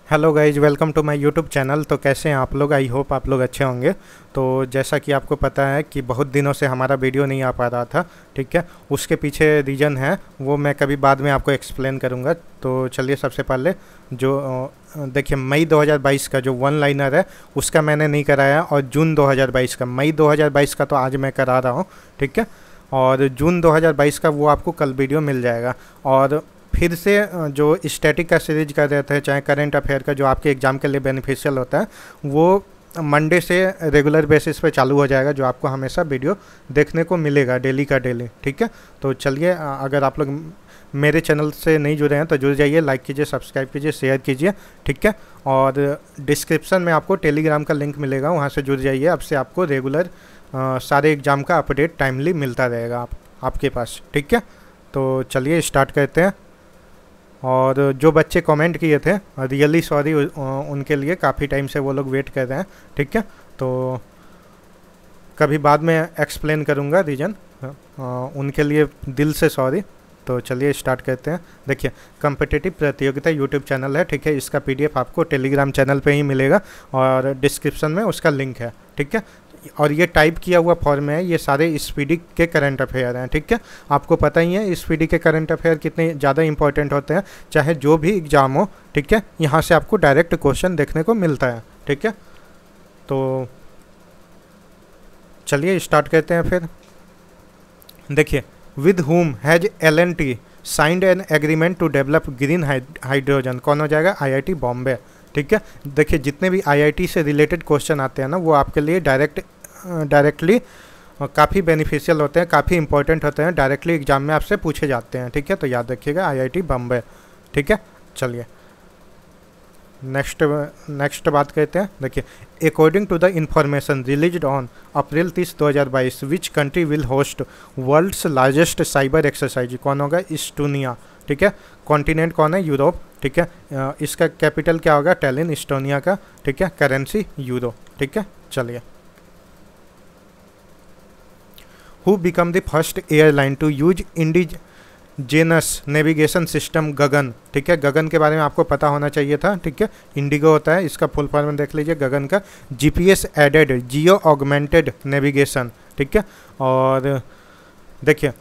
Hello guys, welcome to my YouTube channel. तो कैसे हैं आप लोग? आई होप आप लोग अच्छे होंगे। तो जैसा कि आपको पता है कि बहुत दिनों से हमारा वीडियो नहीं आ पा रहा था, ठीक है। उसके पीछे रीज़न है, वो मैं कभी बाद में आपको एक्सप्लेन करूँगा। तो चलिए सबसे पहले जो देखिए मई 2022 का जो वन लाइनर है उसका मैंने नहीं कराया, और जून 2022 का, मई 2022 का तो आज मैं करा रहा हूँ, ठीक है। और जून 2022 का वो आपको कल वीडियो मिल जाएगा। और फिर से जो स्टैटिक का सीरीज कर रहे थे, चाहे करंट अफेयर का, जो आपके एग्ज़ाम के लिए बेनिफिशियल होता है, वो मंडे से रेगुलर बेसिस पे चालू हो जाएगा, जो आपको हमेशा वीडियो देखने को मिलेगा डेली का डेली, ठीक है। तो चलिए, अगर आप लोग मेरे चैनल से नहीं जुड़े हैं तो जुड़ जाइए, लाइक कीजिए, सब्सक्राइब कीजिए, शेयर कीजिए, ठीक है। और डिस्क्रिप्शन में आपको टेलीग्राम का लिंक मिलेगा, वहाँ से जुड़ जाइए। अब से आपको रेगुलर सारे एग्ज़ाम का अपडेट टाइमली मिलता रहेगा आपके पास, ठीक है। तो चलिए स्टार्ट करते हैं। और जो बच्चे कमेंट किए थे, रियली सॉरी उनके लिए, काफ़ी टाइम से वो लोग वेट कर रहे हैं, ठीक है। तो कभी बाद में एक्सप्लेन करूँगा रीज़न, उनके लिए दिल से सॉरी। तो चलिए स्टार्ट करते हैं। देखिए, कॉम्पिटिटिव प्रतियोगिता यूट्यूब चैनल है, ठीक है। इसका पीडीएफ आपको टेलीग्राम चैनल पे ही मिलेगा, और डिस्क्रिप्शन में उसका लिंक है, ठीक है। और ये टाइप किया हुआ फॉर्म है, ये सारे स्पीडी के करंट अफेयर हैं, ठीक है। आपको पता ही है स्पीडी के करंट अफेयर कितने ज़्यादा इंपॉर्टेंट होते हैं, चाहे जो भी एग्ज़ाम हो, ठीक है। यहाँ से आपको डायरेक्ट क्वेश्चन देखने को मिलता है, ठीक है। तो चलिए स्टार्ट करते हैं फिर। देखिए, with whom has L&T signed an agreement to develop green hydrogen, कौन हो जाएगा? IIT बॉम्बे, ठीक है। देखिए, जितने भी IIT से रिलेटेड क्वेश्चन आते हैं ना, वो आपके लिए डायरेक्टली काफ़ी बेनिफिशियल होते हैं, काफ़ी इंपॉर्टेंट होते हैं, डायरेक्टली एग्जाम में आपसे पूछे जाते हैं, ठीक है। तो याद रखिएगा, IIT बम्बई, ठीक है। चलिए नेक्स्ट बात करते हैं। देखिए, according to the information released on April 30, 2022, which country will host world's largest cyber exercise, कौन होगा? इस्टोनिया, ठीक है। कॉन्टिनेंट कौन है? यूरोप, ठीक है। इसका कैपिटल क्या होगा? टैलिन, इस्टोनिया का, ठीक है। करेंसी यूरो, ठीक है। चलिए, who become the first airline to use indigenous navigation system Gagan, ठीक है। गगन के बारे में आपको पता होना चाहिए था, ठीक है। इंडिगो होता है, इसका फुल फॉर्म देख लीजिए, गगन का। GPS added geo augmented navigation, ठीक है। और देखिए,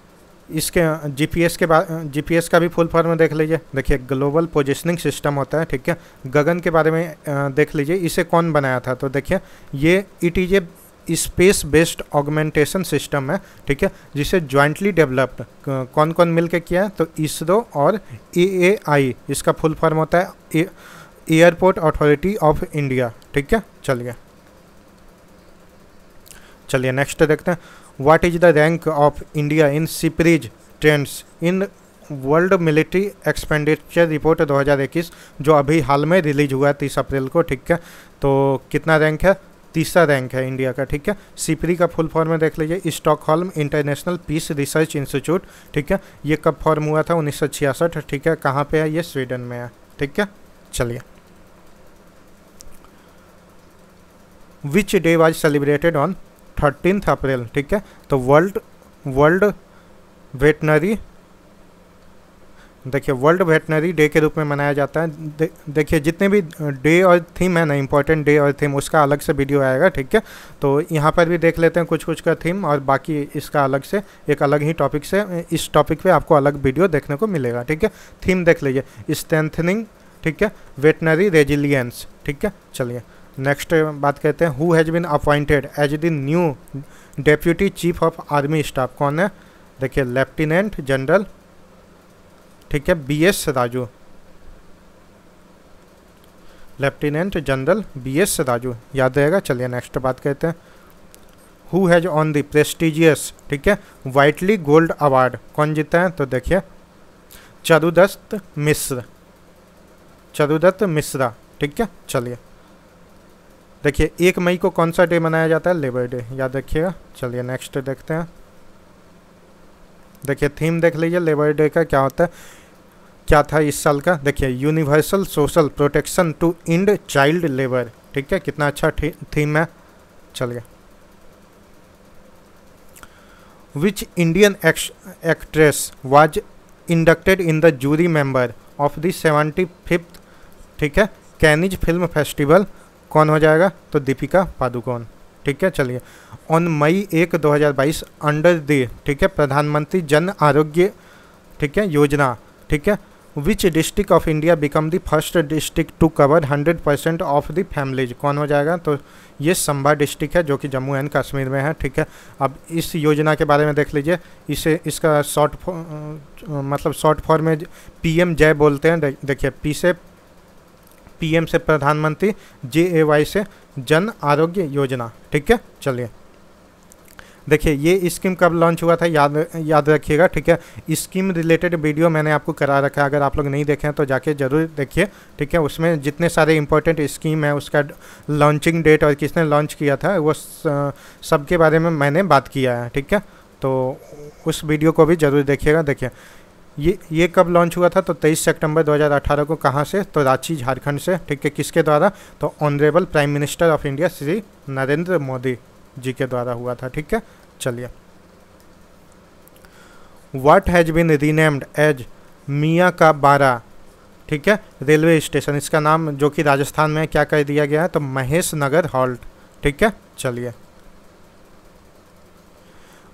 इसके GPS का भी फुल फॉर्म देख लीजिए। देखिए, ग्लोबल पोजिशनिंग सिस्टम होता है, ठीक है। गगन के बारे में देख लीजिए, इसे कौन बनाया था? तो देखिए, ये it is a space based augmentation system है, ठीक है, जिसे ज्वाइंटली डेवलप्ड कौन कौन मिल के किया है? तो इसरो और AAI, इसका फुल फॉर्म होता है एयरपोर्ट अथॉरिटी ऑफ इंडिया, ठीक है। चलिए नेक्स्ट देखते हैं। What is the rank of India in SIPRI's trends in world military expenditure report 2021, जो अभी हाल में रिलीज हुआ है 30 अप्रैल को, ठीक है। तो कितना रैंक है? तीसरा रैंक है इंडिया का, ठीक है। सिपरी का फुल फॉर्म में देख लीजिए, Stockholm international peace research institute, ठीक है। ये कब फॉर्म हुआ था? 1966, ठीक है। कहाँ पे है? ये स्वीडन में है, ठीक है। चलिए, विच डे वाज सेलिब्रेटेड ऑन 13 अप्रैल, ठीक है। तो वर्ल्ड वेटनरी, देखिए, वर्ल्ड वेटनरी डे के रूप में मनाया जाता है। देखिए, जितने भी डे और थीम है ना, इंपॉर्टेंट डे और थीम, उसका अलग से वीडियो आएगा, ठीक है। तो यहाँ पर भी देख लेते हैं कुछ का थीम, और बाकी इसका अलग से एक अलग ही टॉपिक से, इस टॉपिक पे आपको अलग वीडियो देखने को मिलेगा, ठीक है। थीम देख लीजिए, स्ट्रेंथनिंग, ठीक है, वेटनरी रेजिलियंस, ठीक है। चलिए नेक्स्ट बात करते हैं। Who has been appointed as the new deputy chief of army staff, कौन है? देखिए, लेफ्टिनेंट जनरल, ठीक है, BS Raju, lieutenant general BS Raju, याद रहेगा। चलिए नेक्स्ट बात करते हैं। Who has on the prestigious, ठीक है, वाइटली गोल्ड अवार्ड, कौन जीता है? तो देखिए, चारुदत्त मिश्रा, ठीक है। चलिए, देखिए, 1 मई को कौन सा डे मनाया जाता है? लेबर डे, याद रखिएगा। चलिए नेक्स्ट देखते हैं। देखिए, थीम देख लीजिए, लेबर डे का क्या होता है, क्या था इस साल का? देखिए, universal social protection to end child labour, ठीक है। कितना अच्छा थीम है। चलिए, which Indian actress was inducted in the jury member of the 75th, ठीक है, कैनिज फिल्म फेस्टिवल, कौन हो जाएगा? तो दीपिका पादुकोण। ठीक है, चलिए। ऑन मई 1 2022 अंडर द, ठीक है, प्रधानमंत्री जन आरोग्य, ठीक है, योजना, ठीक है, which district of India become the first district to cover 100% of the families, कौन हो जाएगा? तो ये संबा डिस्ट्रिक्ट है जो कि जम्मू एंड कश्मीर में है। ठीक है, अब इस योजना के बारे में देख लीजिए। इसका मतलब शॉर्ट फॉर्म में PM जय बोलते हैं। देखिए, PM से प्रधानमंत्री, JAY से जन आरोग्य योजना। ठीक है, चलिए। देखिए, ये स्कीम कब लॉन्च हुआ था, याद रखिएगा। ठीक है, स्कीम रिलेटेड वीडियो मैंने आपको करा रखा है, अगर आप लोग नहीं देखे हैं तो जाके ज़रूर देखिए। ठीक है, उसमें जितने सारे इंपॉर्टेंट स्कीम है, उसका लॉन्चिंग डेट और किसने लॉन्च किया था, वो सब के बारे में मैंने बात किया है। ठीक है, तो उस वीडियो को भी ज़रूर देखिएगा। देखिए, ये कब लॉन्च हुआ था? तो 23 सितंबर 2018 को। कहाँ से? तो रांची, झारखंड से। ठीक है, किसके द्वारा? तो honourable prime minister of India Shri Narendra Modi ji के द्वारा हुआ था। ठीक है, चलिए। What has been renamed as Miyan ka बारा, ठीक है, रेलवे स्टेशन, इसका नाम जो कि राजस्थान में क्या कर दिया गया है? तो महेश नगर हॉल्ट। ठीक है, चलिए।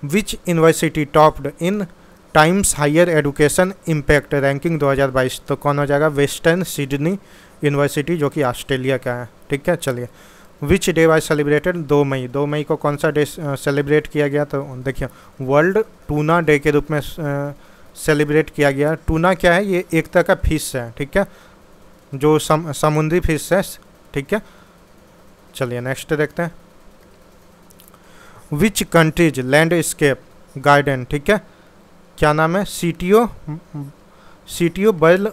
Which university topped in Times higher education impact ranking 2022, तो कौन हो जाएगा? वेस्टर्न सिडनी यूनिवर्सिटी जो कि ऑस्ट्रेलिया का है। ठीक है, चलिए। विच डे वाज सेलिब्रेटेड? 2 मई। 2 मई को कौन सा डे सेलिब्रेट किया गया? तो देखिए, वर्ल्ड टूना डे के रूप में सेलिब्रेट किया गया। टूना क्या है? ये एक तरह का फिश है। ठीक है, जो समुद्री फिश है। ठीक है, चलिए नेक्स्ट देखते हैं। विच कंट्रीज लैंडस्केप गार्डन, ठीक है, क्या नाम है? सीटीओ बर्ल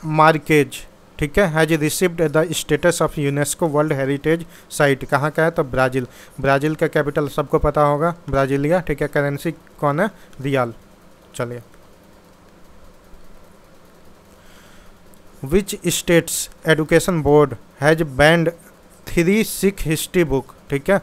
मार्केज, ठीक है, has received the status of UNESCO world heritage site. कहाँ का है? तो ब्राज़ील। ब्राज़ील का कैपिटल सबको पता होगा, ब्राज़ीलिया। ठीक है, करेंसी कौन है? रियाल। चलिए। Which states education board has banned 3 Sikh history book, ठीक है,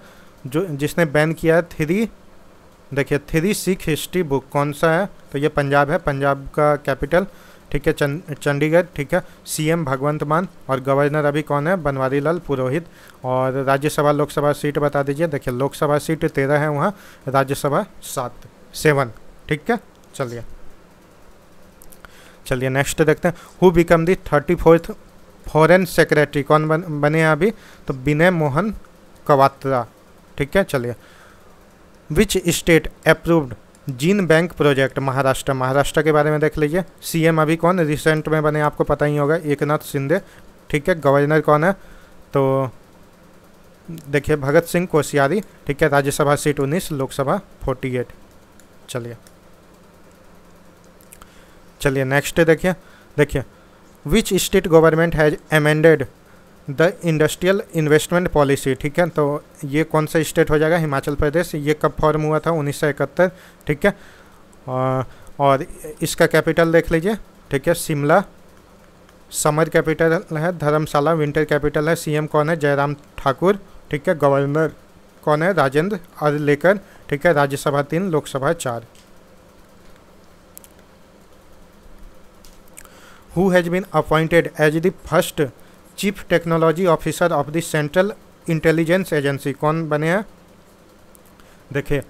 जिसने बैन किया है 3 सिख हिस्ट्री बुक, कौन सा है? तो ये पंजाब है। पंजाब का कैपिटल, ठीक है, चंडीगढ़। ठीक है, CM भगवंत मान और गवर्नर अभी कौन है? बनवारी लाल पुरोहित। और राज्यसभा लोकसभा सीट बता दीजिए। देखिए, लोकसभा सीट 13 है वहाँ, राज्यसभा 7। ठीक है, चलिए नेक्स्ट देखते हैं। Who become the 34th foreign secretary, कौन बने हैं अभी? तो विनय मोहन क्वात्रा। ठीक है, चलिए। Which state approved gene bank project? Maharashtra के बारे में देख लीजिए। CM अभी कौन रिसेंट में बने, आपको पता ही होगा, एकनाथ शिंदे। ठीक है, गवर्नर कौन है? तो देखिए, भगत सिंह कोश्यारी। ठीक है, राज्यसभा सीट 19, लोकसभा 48। चलिए नेक्स्ट देखिए। Which state government has amended the industrial investment policy? ठीक है, तो ये कौन सा स्टेट हो जाएगा? हिमाचल प्रदेश। ये कब फॉर्म हुआ था? 1971। ठीक है, और इसका कैपिटल देख लीजिए। ठीक है, शिमला। समर कैपिटल है धर्मशाला, विंटर कैपिटल है। CM कौन है? जयराम ठाकुर। ठीक है, गवर्नर कौन है? राजेंद्र अर्लेकर। ठीक है, Rajya Sabha 3, Lok Sabha 4। Who has been appointed as the first chief technology officer of the Central Intelligence Agency, कौन बने हैं? देखिए,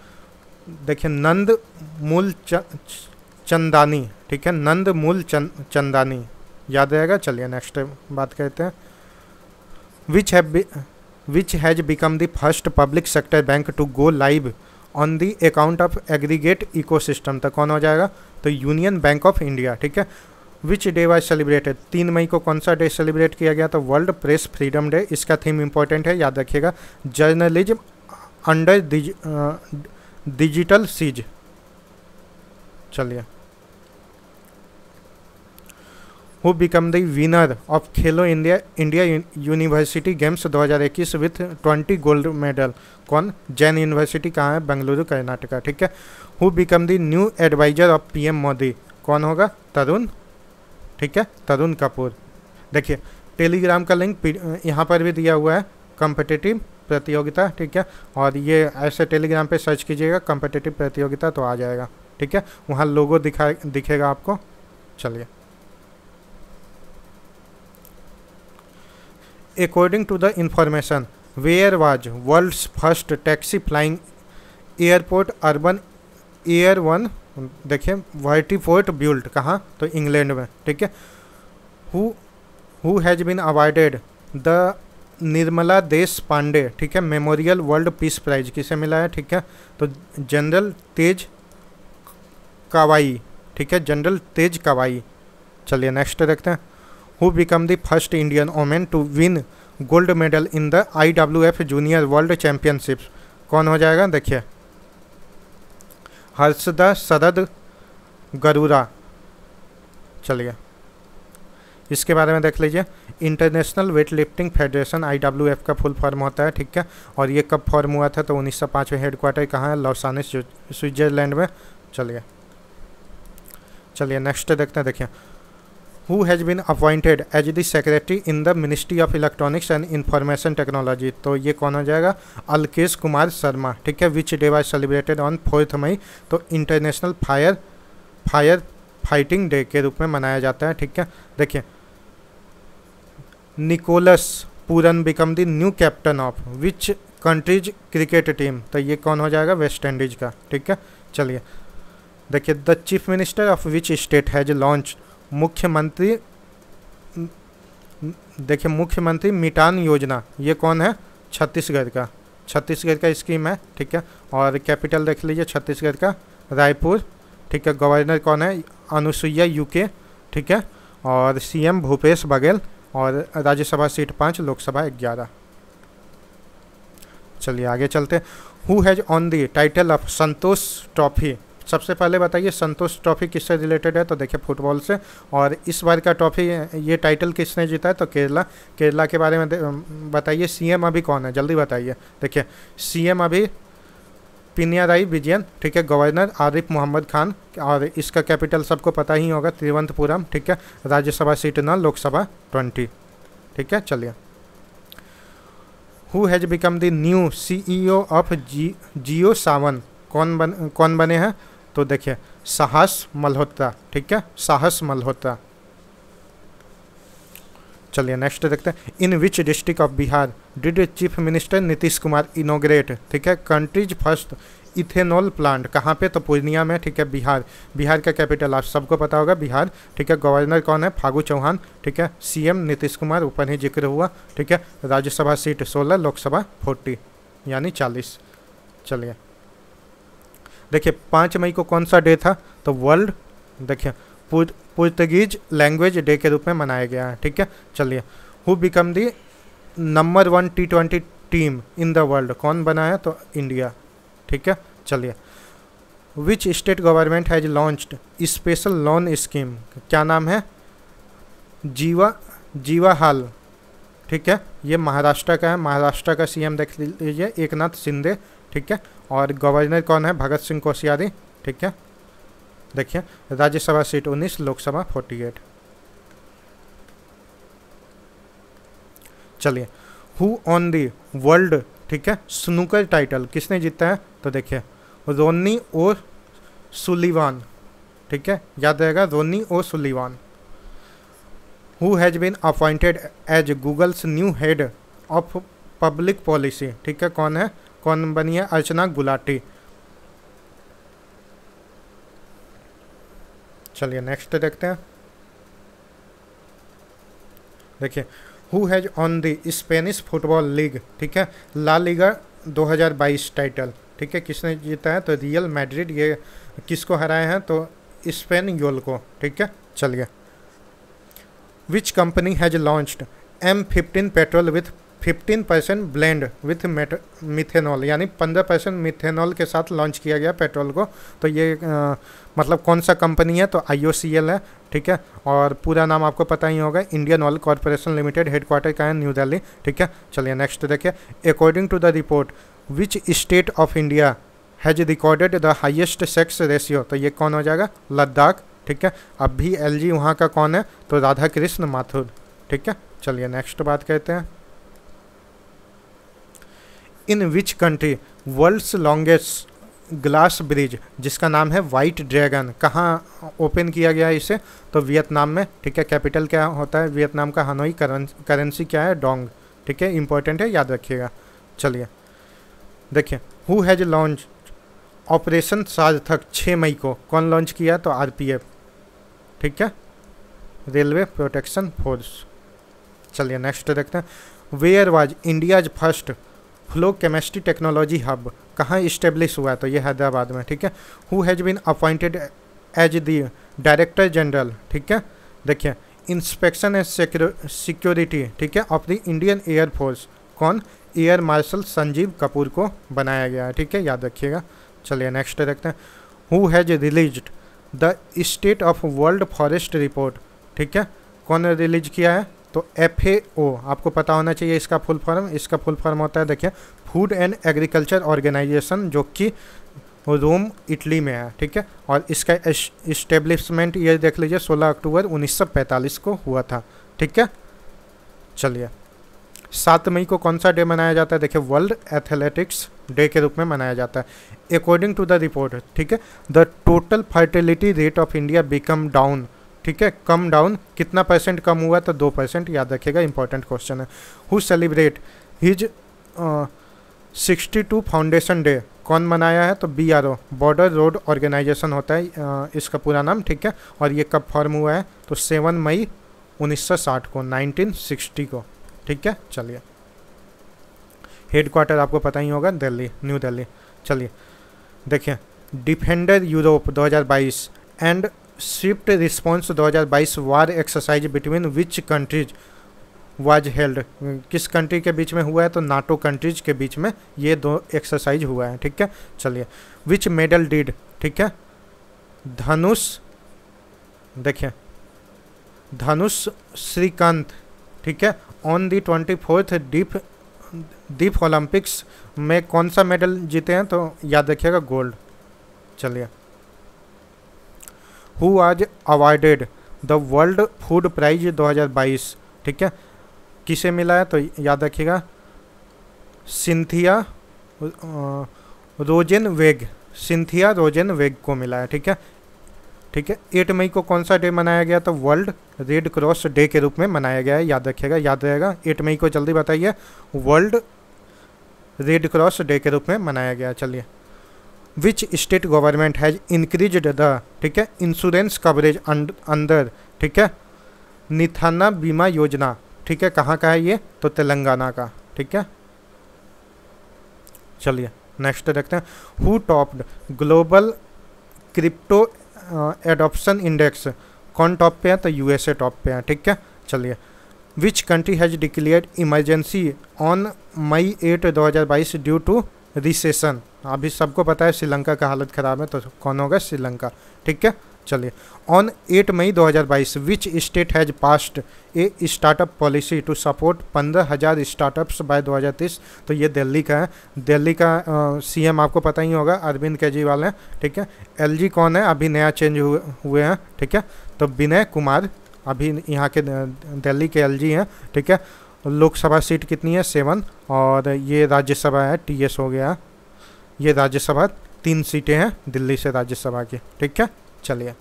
नंद मूल चंदानी। ठीक है, नंद मूल चंदानी, याद रहेगा। चलिए नेक्स्ट बात करते हैं। Which has become the first public sector bank to go live on the account of aggregate ecosystem, तो कौन हो जाएगा? तो यूनियन बैंक ऑफ इंडिया। ठीक है, विच डे वाज सेलिब्रेटेड? 3 मई को कौन सा डे सेलिब्रेट किया गया? तो वर्ल्ड प्रेस फ्रीडम डे। इसका थीम इंपॉर्टेंट है, याद रखिएगा, जर्नलिज्म अंडर डिजिटल सीज। चलिए। Who become the winner of Khelo India university games 2021 with 20 gold medal, कौन? जैन यूनिवर्सिटी। कहाँ है? बेंगलुरु, कर्नाटका। ठीक है। Who become the new adviser of PM Modi, कौन होगा? तरुण। ठीक है, तरुण कपूर। देखिए, टेलीग्राम का लिंक यहाँ पर भी दिया हुआ है, कॉम्पिटिटिव प्रतियोगिता। ठीक है, और ये ऐसे टेलीग्राम पे सर्च कीजिएगा कॉम्पिटिटिव प्रतियोगिता तो आ जाएगा। ठीक है, वहाँ लोगो दिखेगा आपको। चलिए according to the information where was world's first taxi flying airport urban air one, देखिए वर्टीफोर्ट बिल्ट, कहाँ, तो इंग्लैंड में, ठीक है। Who has been awarded the Nirmala Deshpande, ठीक है, मेमोरियल वर्ल्ड पीस प्राइज, किसे मिला है, ठीक है, तो जनरल तेज कावाई, ठीक है, जनरल तेज कावाई। चलिए नेक्स्ट देखते हैं। Who become the first Indian women to win gold medal in the IWF junior world championship, कौन हो जाएगा, देखिए हर्षदा शरद गरुड़ा। चलिए इसके बारे में देख लीजिए। International weight lifting federation IWF का फुल फॉर्म होता है, ठीक है, और ये कब फॉर्म हुआ था, तो 1905 में। हेडक्वार्टर कहाँ है, लॉसाने स्विट्जरलैंड में। चलिए नेक्स्ट देखते हैं। देखिए who has been appointed as the secretary in the ministry of electronics and information technology, तो ये कौन हो जाएगा, अलकेश कुमार शर्मा, ठीक है। Which day was celebrated on 4 मई, तो इंटरनेशनल फायर फाइटिंग डे के रूप में मनाया जाता है, ठीक है। देखिए Nicholas Pooran become the new captain of which countries cricket team, तो ये कौन हो जाएगा, वेस्ट इंडीज का, ठीक है। चलिए देखिए the chief minister of which state has launch मुख्यमंत्री, देखिए मुख्यमंत्री मिटान योजना, ये कौन है, छत्तीसगढ़ का स्कीम है, ठीक है। और कैपिटल देख लीजिए छत्तीसगढ़ का रायपुर, ठीक है। गवर्नर कौन है, अनुसुईया यूके, ठीक है। और CM भूपेश बघेल, और राज्यसभा सीट 5, लोकसभा 11। चलिए आगे चलते। Who has on the title of Santosh trophy, सबसे पहले बताइए संतोष ट्रॉफी किससे रिलेटेड है, तो देखिए फुटबॉल से। और इस बार का ट्रॉफी, ये टाइटल किसने जीता है, तो केरला के बारे में बताइए। CM अभी कौन है, जल्दी बताइए। देखिए CM अभी पिनियाराई विजयन, ठीक है। गवर्नर आरिफ मोहम्मद खान, और इसका कैपिटल सबको पता ही होगा, तिरुवनंतपुरम, ठीक है। राज्यसभा सीट 9, लोकसभा 20, ठीक है। चलिए who has become the new CEO of Jio Saavn, कौन बने हैं, तो देखिए साहस मल्होत्रा, ठीक है, साहस मल्होत्रा। चलिए नेक्स्ट देखते हैं। In which district of Bihar did chief minister Nitish Kumar inaugurate, ठीक है, कंट्रीज फर्स्ट इथेनॉल प्लांट, कहाँ पे, तो पूर्णिया में, ठीक है। बिहार का कैपिटल आप सबको पता होगा, बिहार, ठीक है। गवर्नर कौन है, फागू चौहान, ठीक है। CM नीतीश कुमार, ऊपर ही जिक्र हुआ, ठीक है। राज्यसभा सीट 16, लोकसभा 40, यानी 40। चलिए देखिए 5 मई को कौन सा डे था, तो वर्ल्ड, देखिए पुर्तगीज लैंग्वेज डे के रूप में मनाया गया है, ठीक है। चलिए who become the number 1 T20 team in the world, कौन बना है, तो इंडिया, ठीक है। चलिए which state government has launched special loan scheme, क्या नाम है, जीवा हाल, ठीक है। ये महाराष्ट्र का है, महाराष्ट्र का CM देख लीजिए एकनाथ शिंदे, ठीक है। और गवर्नर कौन है, भगत सिंह कोश्यारी, ठीक है। देखिए राज्यसभा सीट 19, लोकसभा 48। चलिए हु ऑन दी वर्ल्ड, ठीक है, स्नूकर टाइटल किसने जीता है, तो देखिए रोनी ओ सुलिवान, ठीक है, याद रहेगा Ronnie O'Sullivan. Who has been appointed as Google's new head of public policy, ठीक है, कौन बनी है, अर्चना गुलाटी। चलिए नेक्स्ट देखते हैं। देखिए who has on the Spanish football league, ठीक है, ला लीगा 2022 टाइटल, ठीक है, किसने जीता है, तो रियल मैड्रिड। ये किसको हराए हैं, तो स्पेनियोल को, ठीक है। चलिए which company has launched M15 petrol with 15% blend with methanol, यानी 15% मिथेनॉल के साथ लॉन्च किया गया पेट्रोल को। तो ये मतलब कौन सा कंपनी है, तो IOCL है, ठीक है। और पूरा नाम आपको पता ही होगा, Indian oil corporation limited, headquarter का है न्यू दिल्ली, ठीक है। चलिए नेक्स्ट देखिए। According to the report which state of India has recorded the highest sex ratio, तो ये कौन हो जाएगा, लद्दाख, ठीक है। अब भी LG वहाँ का कौन है, तो राधा कृष्ण माथुर, ठीक है। चलिए नेक्स्ट बात करते हैं। In which country world's longest glass bridge, जिसका नाम है वाइट ड्रैगन, कहाँ ओपन किया गया है इसे, तो वियतनाम में, ठीक है। कैपिटल क्या होता है वियतनाम का, हनोई, करेंसी क्या है, डोंग, ठीक है, इंपॉर्टेंट है, याद रखिएगा। चलिए देखिए, हु हैज लॉन्च ऑपरेशन सार्थक 6 मई को कौन लॉन्च किया? तो आरपीएफ, ठीक है, रेलवे प्रोटेक्शन फोर्स। चलिए नेक्स्ट देखते हैं। Where was India's first flow chemistry technology hub, कहाँ इस्टेब्लिश हुआ है? तो ये हैदराबाद में, ठीक है। Who has been appointed as the director general, ठीक है, देखिए, इंस्पेक्शन एंड सिक्योरिटी, ठीक है, ऑफ द इंडियन एयरफोर्स, कौन? एयर मार्शल संजीव कपूर को बनाया गया है, ठीक है, याद रखिएगा। चलिए नेक्स्ट देखते हैं। Who has released the state of world forest report, ठीक है, कौन रिलीज किया है? तो FAO, आपको पता होना चाहिए इसका फुल फॉर्म। इसका फुल फॉर्म होता है, देखिए, फूड एंड एग्रीकल्चर ऑर्गेनाइजेशन, जो कि रोम इटली में है, ठीक है। और इसका इस्टेब्लिशमेंट ये देख लीजिए 16 अक्टूबर 1945 को हुआ था, ठीक है। चलिए 7 मई को कौन सा डे मनाया जाता है? देखिए, वर्ल्ड एथलेटिक्स डे के रूप में मनाया जाता है। अकॉर्डिंग टू द रिपोर्ट, ठीक है, the total fertility rate of India become down, ठीक है, कम डाउन, कितना % कम हुआ? तो 2%, याद रखिएगा, इंपॉर्टेंट क्वेश्चन है। Who celebrate his 62 foundation day, कौन मनाया है? तो BRO, बॉर्डर रोड ऑर्गेनाइजेशन होता है इसका पूरा नाम, ठीक है। और ये कब फॉर्म हुआ है? तो 7 मई 1960 को, 1960 को, ठीक है। चलिए हेडक्वार्टर आपको पता ही होगा, दिल्ली, न्यू दिल्ली। चलिए देखिए, defender Europe 2022 and Swift response 2022 war exercise between which countries was held, किस कंट्री के बीच में हुआ है? तो नाटो कंट्रीज के बीच में ये 2 एक्सरसाइज हुआ है, ठीक है। चलिए, विच मेडल डिड, ठीक है, धनुष, देखिए, धनुष श्रीकांत, ठीक है, on the 24th deep Olympics में कौन सा मेडल जीते हैं? तो याद रखिएगा, गोल्ड। चलिए, who was awarded the world food prize 2022, ठीक है, किसे मिला है? तो याद रखिएगा, सिंथिया रोजेनवेग, सिंथिया रोजेनवेग को मिला है, ठीक है, ठीक है। 8 मई को कौन सा डे मनाया गया? तो वर्ल्ड रेड क्रॉस डे के रूप में मनाया गया है, याद रखिएगा, याद रहेगा। 8 मई को जल्दी बताइए, वर्ल्ड रेड क्रॉस डे के रूप में मनाया गया। चलिए, which state government has increased the, ठीक है, इंश्योरेंस कवरेज अंदर, ठीक है, निथाना बीमा योजना, ठीक है, कहाँ का है ये? तो तेलंगाना का, ठीक है। चलिए नेक्स्ट देखते हैं। Who topped global crypto adoption index, कौन टॉप पे है? तो USA टॉप पे है, ठीक है। चलिए, which country has declared emergency on May 8, 2022 due to recession, अभी सबको पता है श्रीलंका का हालत ख़राब है, तो कौन होगा? श्रीलंका, ठीक है। चलिए, on 8 May 2022 which state has passed a startup policy to support 15,000 startups by 2030, तो ये दिल्ली का है। दिल्ली का CM आपको पता ही होगा, अरविंद केजरीवाल है, ठीक है। LG कौन है? अभी नया चेंज हुए हैं, ठीक है, तो विनय कुमार अभी यहाँ के दिल्ली के LG हैं, ठीक है। लोकसभा सीट कितनी है? 7, और ये राज्यसभा है, TS हो गया, ये राज्यसभा 3 सीटें हैं दिल्ली से राज्यसभा की, ठीक है। चलिए,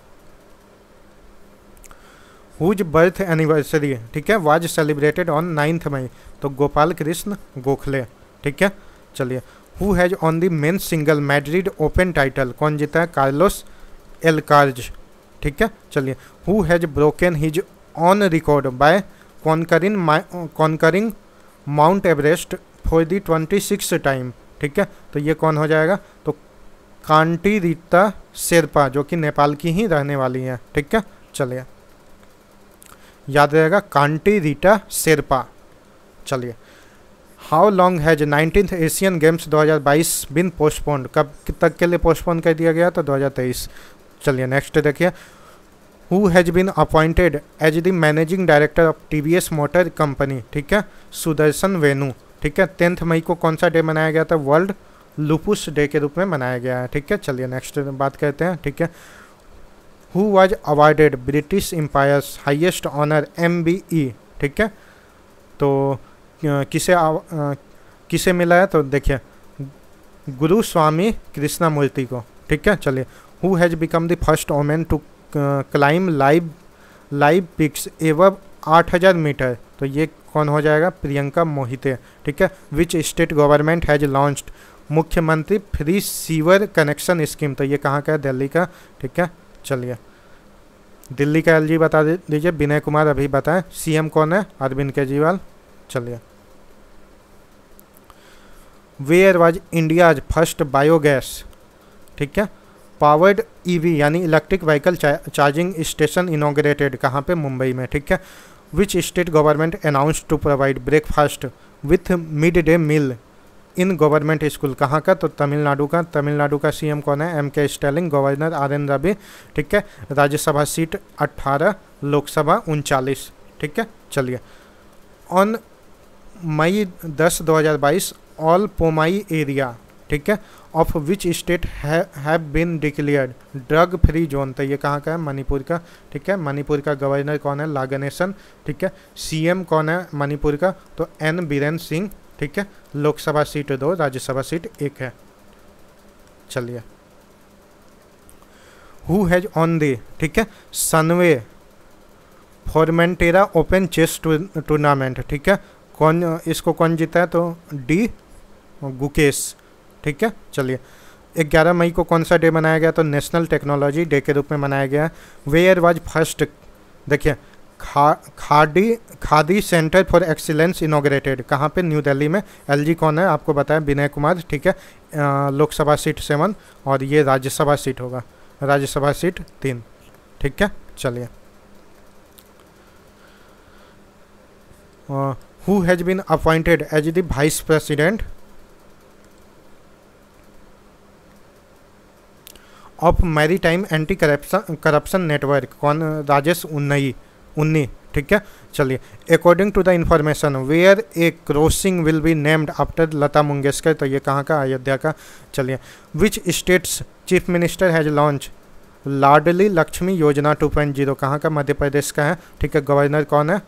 हुज बर्थ एनिवर्सरी, ठीक है, वाज सेलिब्रेटेड ऑन 9 मई, तो गोपाल कृष्ण गोखले, ठीक है। चलिए, who has on the men single Madrid open title, कौन जीता है? कार्लोस एल्कार्ज, ठीक है। चलिए, who has broken his on record by conquering mount Everest for the 26th time, ठीक है, तो ये कौन हो जाएगा? तो कांटी रीता शेरपा, जो कि नेपाल की ही रहने वाली हैं, ठीक है। चलिए, याद रहेगा, कांटी रीटा शेरपा। चलिए, how long has 19th Asian games 2022 been postponed, कब तक के लिए पोस्टपोन कर दिया गया? तो 2023। चलिए नेक्स्ट देखिए, who has been appointed as the managing director of TVS motor company, ठीक है, सुदर्शन वेनु, ठीक है। 10 मई को कौन सा डे मनाया गया था? वर्ल्ड लुपुस डे के रूप में मनाया गया है, ठीक है। चलिए नेक्स्ट बात करते हैं, ठीक है। Who was awarded British empire's highest honour MBE, ठीक है, तो किसे मिला है? तो देखिए, गुरु स्वामी कृष्णा मूर्ति को, ठीक है। चलिए, who has become the first women to climb five peaks 8000 metre, तो ये कौन हो जाएगा, प्रियंका मोहिते, ठीक है। Which state government has launched मुख्यमंत्री फ्री सीवर कनेक्शन स्कीम, तो ये कहाँ का है, दिल्ली का, ठीक है। चलिए दिल्ली का एलजी बता दीजिए, विनय कुमार अभी बताएं। सीएम कौन है, अरविंद केजरीवाल। चलिए where was India's first biogas, ठीक है, पावर्ड ईवी यानी electric vehicle charging station inaugurated, कहाँ पे, मुंबई में, ठीक है। Which state government announced to provide breakfast with mid day meal in government school, कहाँ का, तो तमिलनाडु का। तमिलनाडु का सीएम कौन है, M K. Stalin. Governor RN. Ravi, ठीक है। राज्यसभा सीट 18, लोकसभा 39, ठीक है। चलिए ऑन मई 10, 2022 ऑल पोमाई एरिया, ठीक है, of which state have been declared drug free zone, तो ये कहाँ का है, मणिपुर का, ठीक है। मणिपुर का गवर्नर कौन है, ला गणेशन, ठीक है। सीएम कौन है मणिपुर का, तो एन बीरेन सिंह, ठीक है। लोकसभा सीट 2, राज्यसभा सीट 1 है। चलिए हु हैज ऑन दी, ठीक है, सनवे फॉर्मेंटेरा ओपन चेस टूर्नामेंट, ठीक है, कौन इसको कौन जीता है, तो डी गुकेश, ठीक है। चलिए 11 मई को कौन सा डे मनाया गया, तो नेशनल टेक्नोलॉजी डे के रूप में मनाया गया। वेयर वाज फर्स्ट, देखिए khadi centre for excellence inaugurated, कहाँ पे, न्यू दिल्ली में। एलजी कौन है, आपको बताया, विनय कुमार, ठीक है। लोकसभा सीट 7 और ये राज्यसभा सीट होगा, राज्यसभा सीट 3, ठीक है। चलिए who has been appointed as the vice president of maritime anti corruption network, कौन, राजेश उन्नी, ठीक है। चलिए according to the information where a crossing will be named after Lata Mangeshkar, तो ये कहाँ का, अयोध्या का। चलिए which state's chief minister has launch Ladli Laxmi Yojana 2.0, कहाँ का, मध्य प्रदेश का है, ठीक है। गवर्नर कौन है,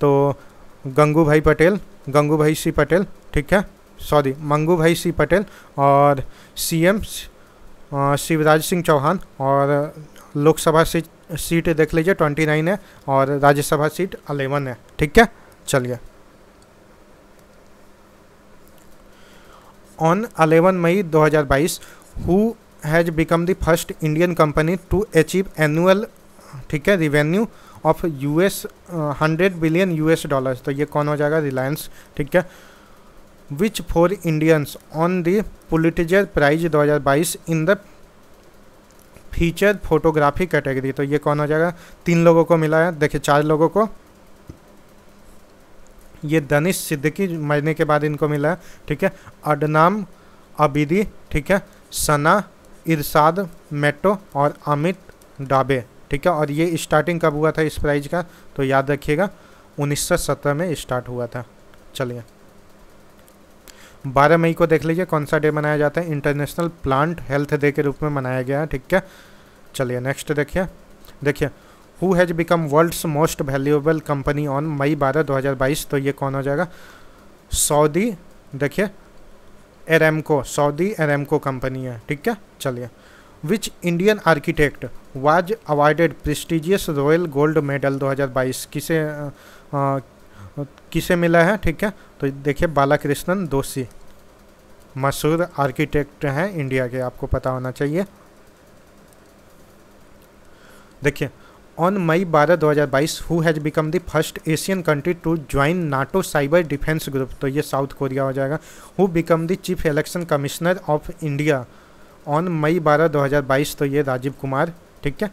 तो गंगूभाई सी पटेल, ठीक है, सॉरी मंगूभाई सी पटेल। और सीएम शिवराज सिंह चौहान। और लोकसभा सीट देख लीजिए 29 है और राज्यसभा सीट 11 है, ठीक है। चलिए on 11 May 2022 who has become the first Indian company to achieve annual, ठीक है, रिवेन्यू ऑफ $100 बिलियन, तो ये कौन हो जाएगा, रिलायंस, ठीक है। Which 4 Indians on the Pulitzer prize 2022 in the feature photography category, तो ये कौन हो जाएगा, 3 लोगों को मिला है, देखिए 4 लोगों को, ये दनिश सिद्दीकी मरने के बाद इनको मिला है, ठीक है। अडनाम अबीदी, ठीक है, सना इरशाद मेट्टो और अमित डाबे, ठीक है। और ये स्टार्टिंग कब हुआ था इस प्राइज का, तो याद रखिएगा 1917 में स्टार्ट हुआ था। चलिए 12 मई को देख लीजिए कौन सा डे मनाया जाता है, इंटरनेशनल प्लांट हेल्थ डे के रूप में मनाया गया है, ठीक है। चलिए नेक्स्ट देखिए who has become world's most valuable company on May 12, 2022, तो ये कौन हो जाएगा, सऊदी, देखिए एरेमको, सऊदी एरेमको कंपनी है, ठीक है। चलिए which Indian architect was awarded prestigious royal gold medal 2022, किसे मिला है, ठीक है। तो देखिए बालाकृष्णन दोषी, मशहूर आर्किटेक्ट हैं इंडिया के, आपको पता होना चाहिए। देखिए on May 12, 2022 who has become the first Asian country to join NATO cyber defence group, तो ये साउथ कोरिया हो जाएगा। Who become the chief election commissioner of India on May 12, 2022, तो ये राजीव कुमार, ठीक है।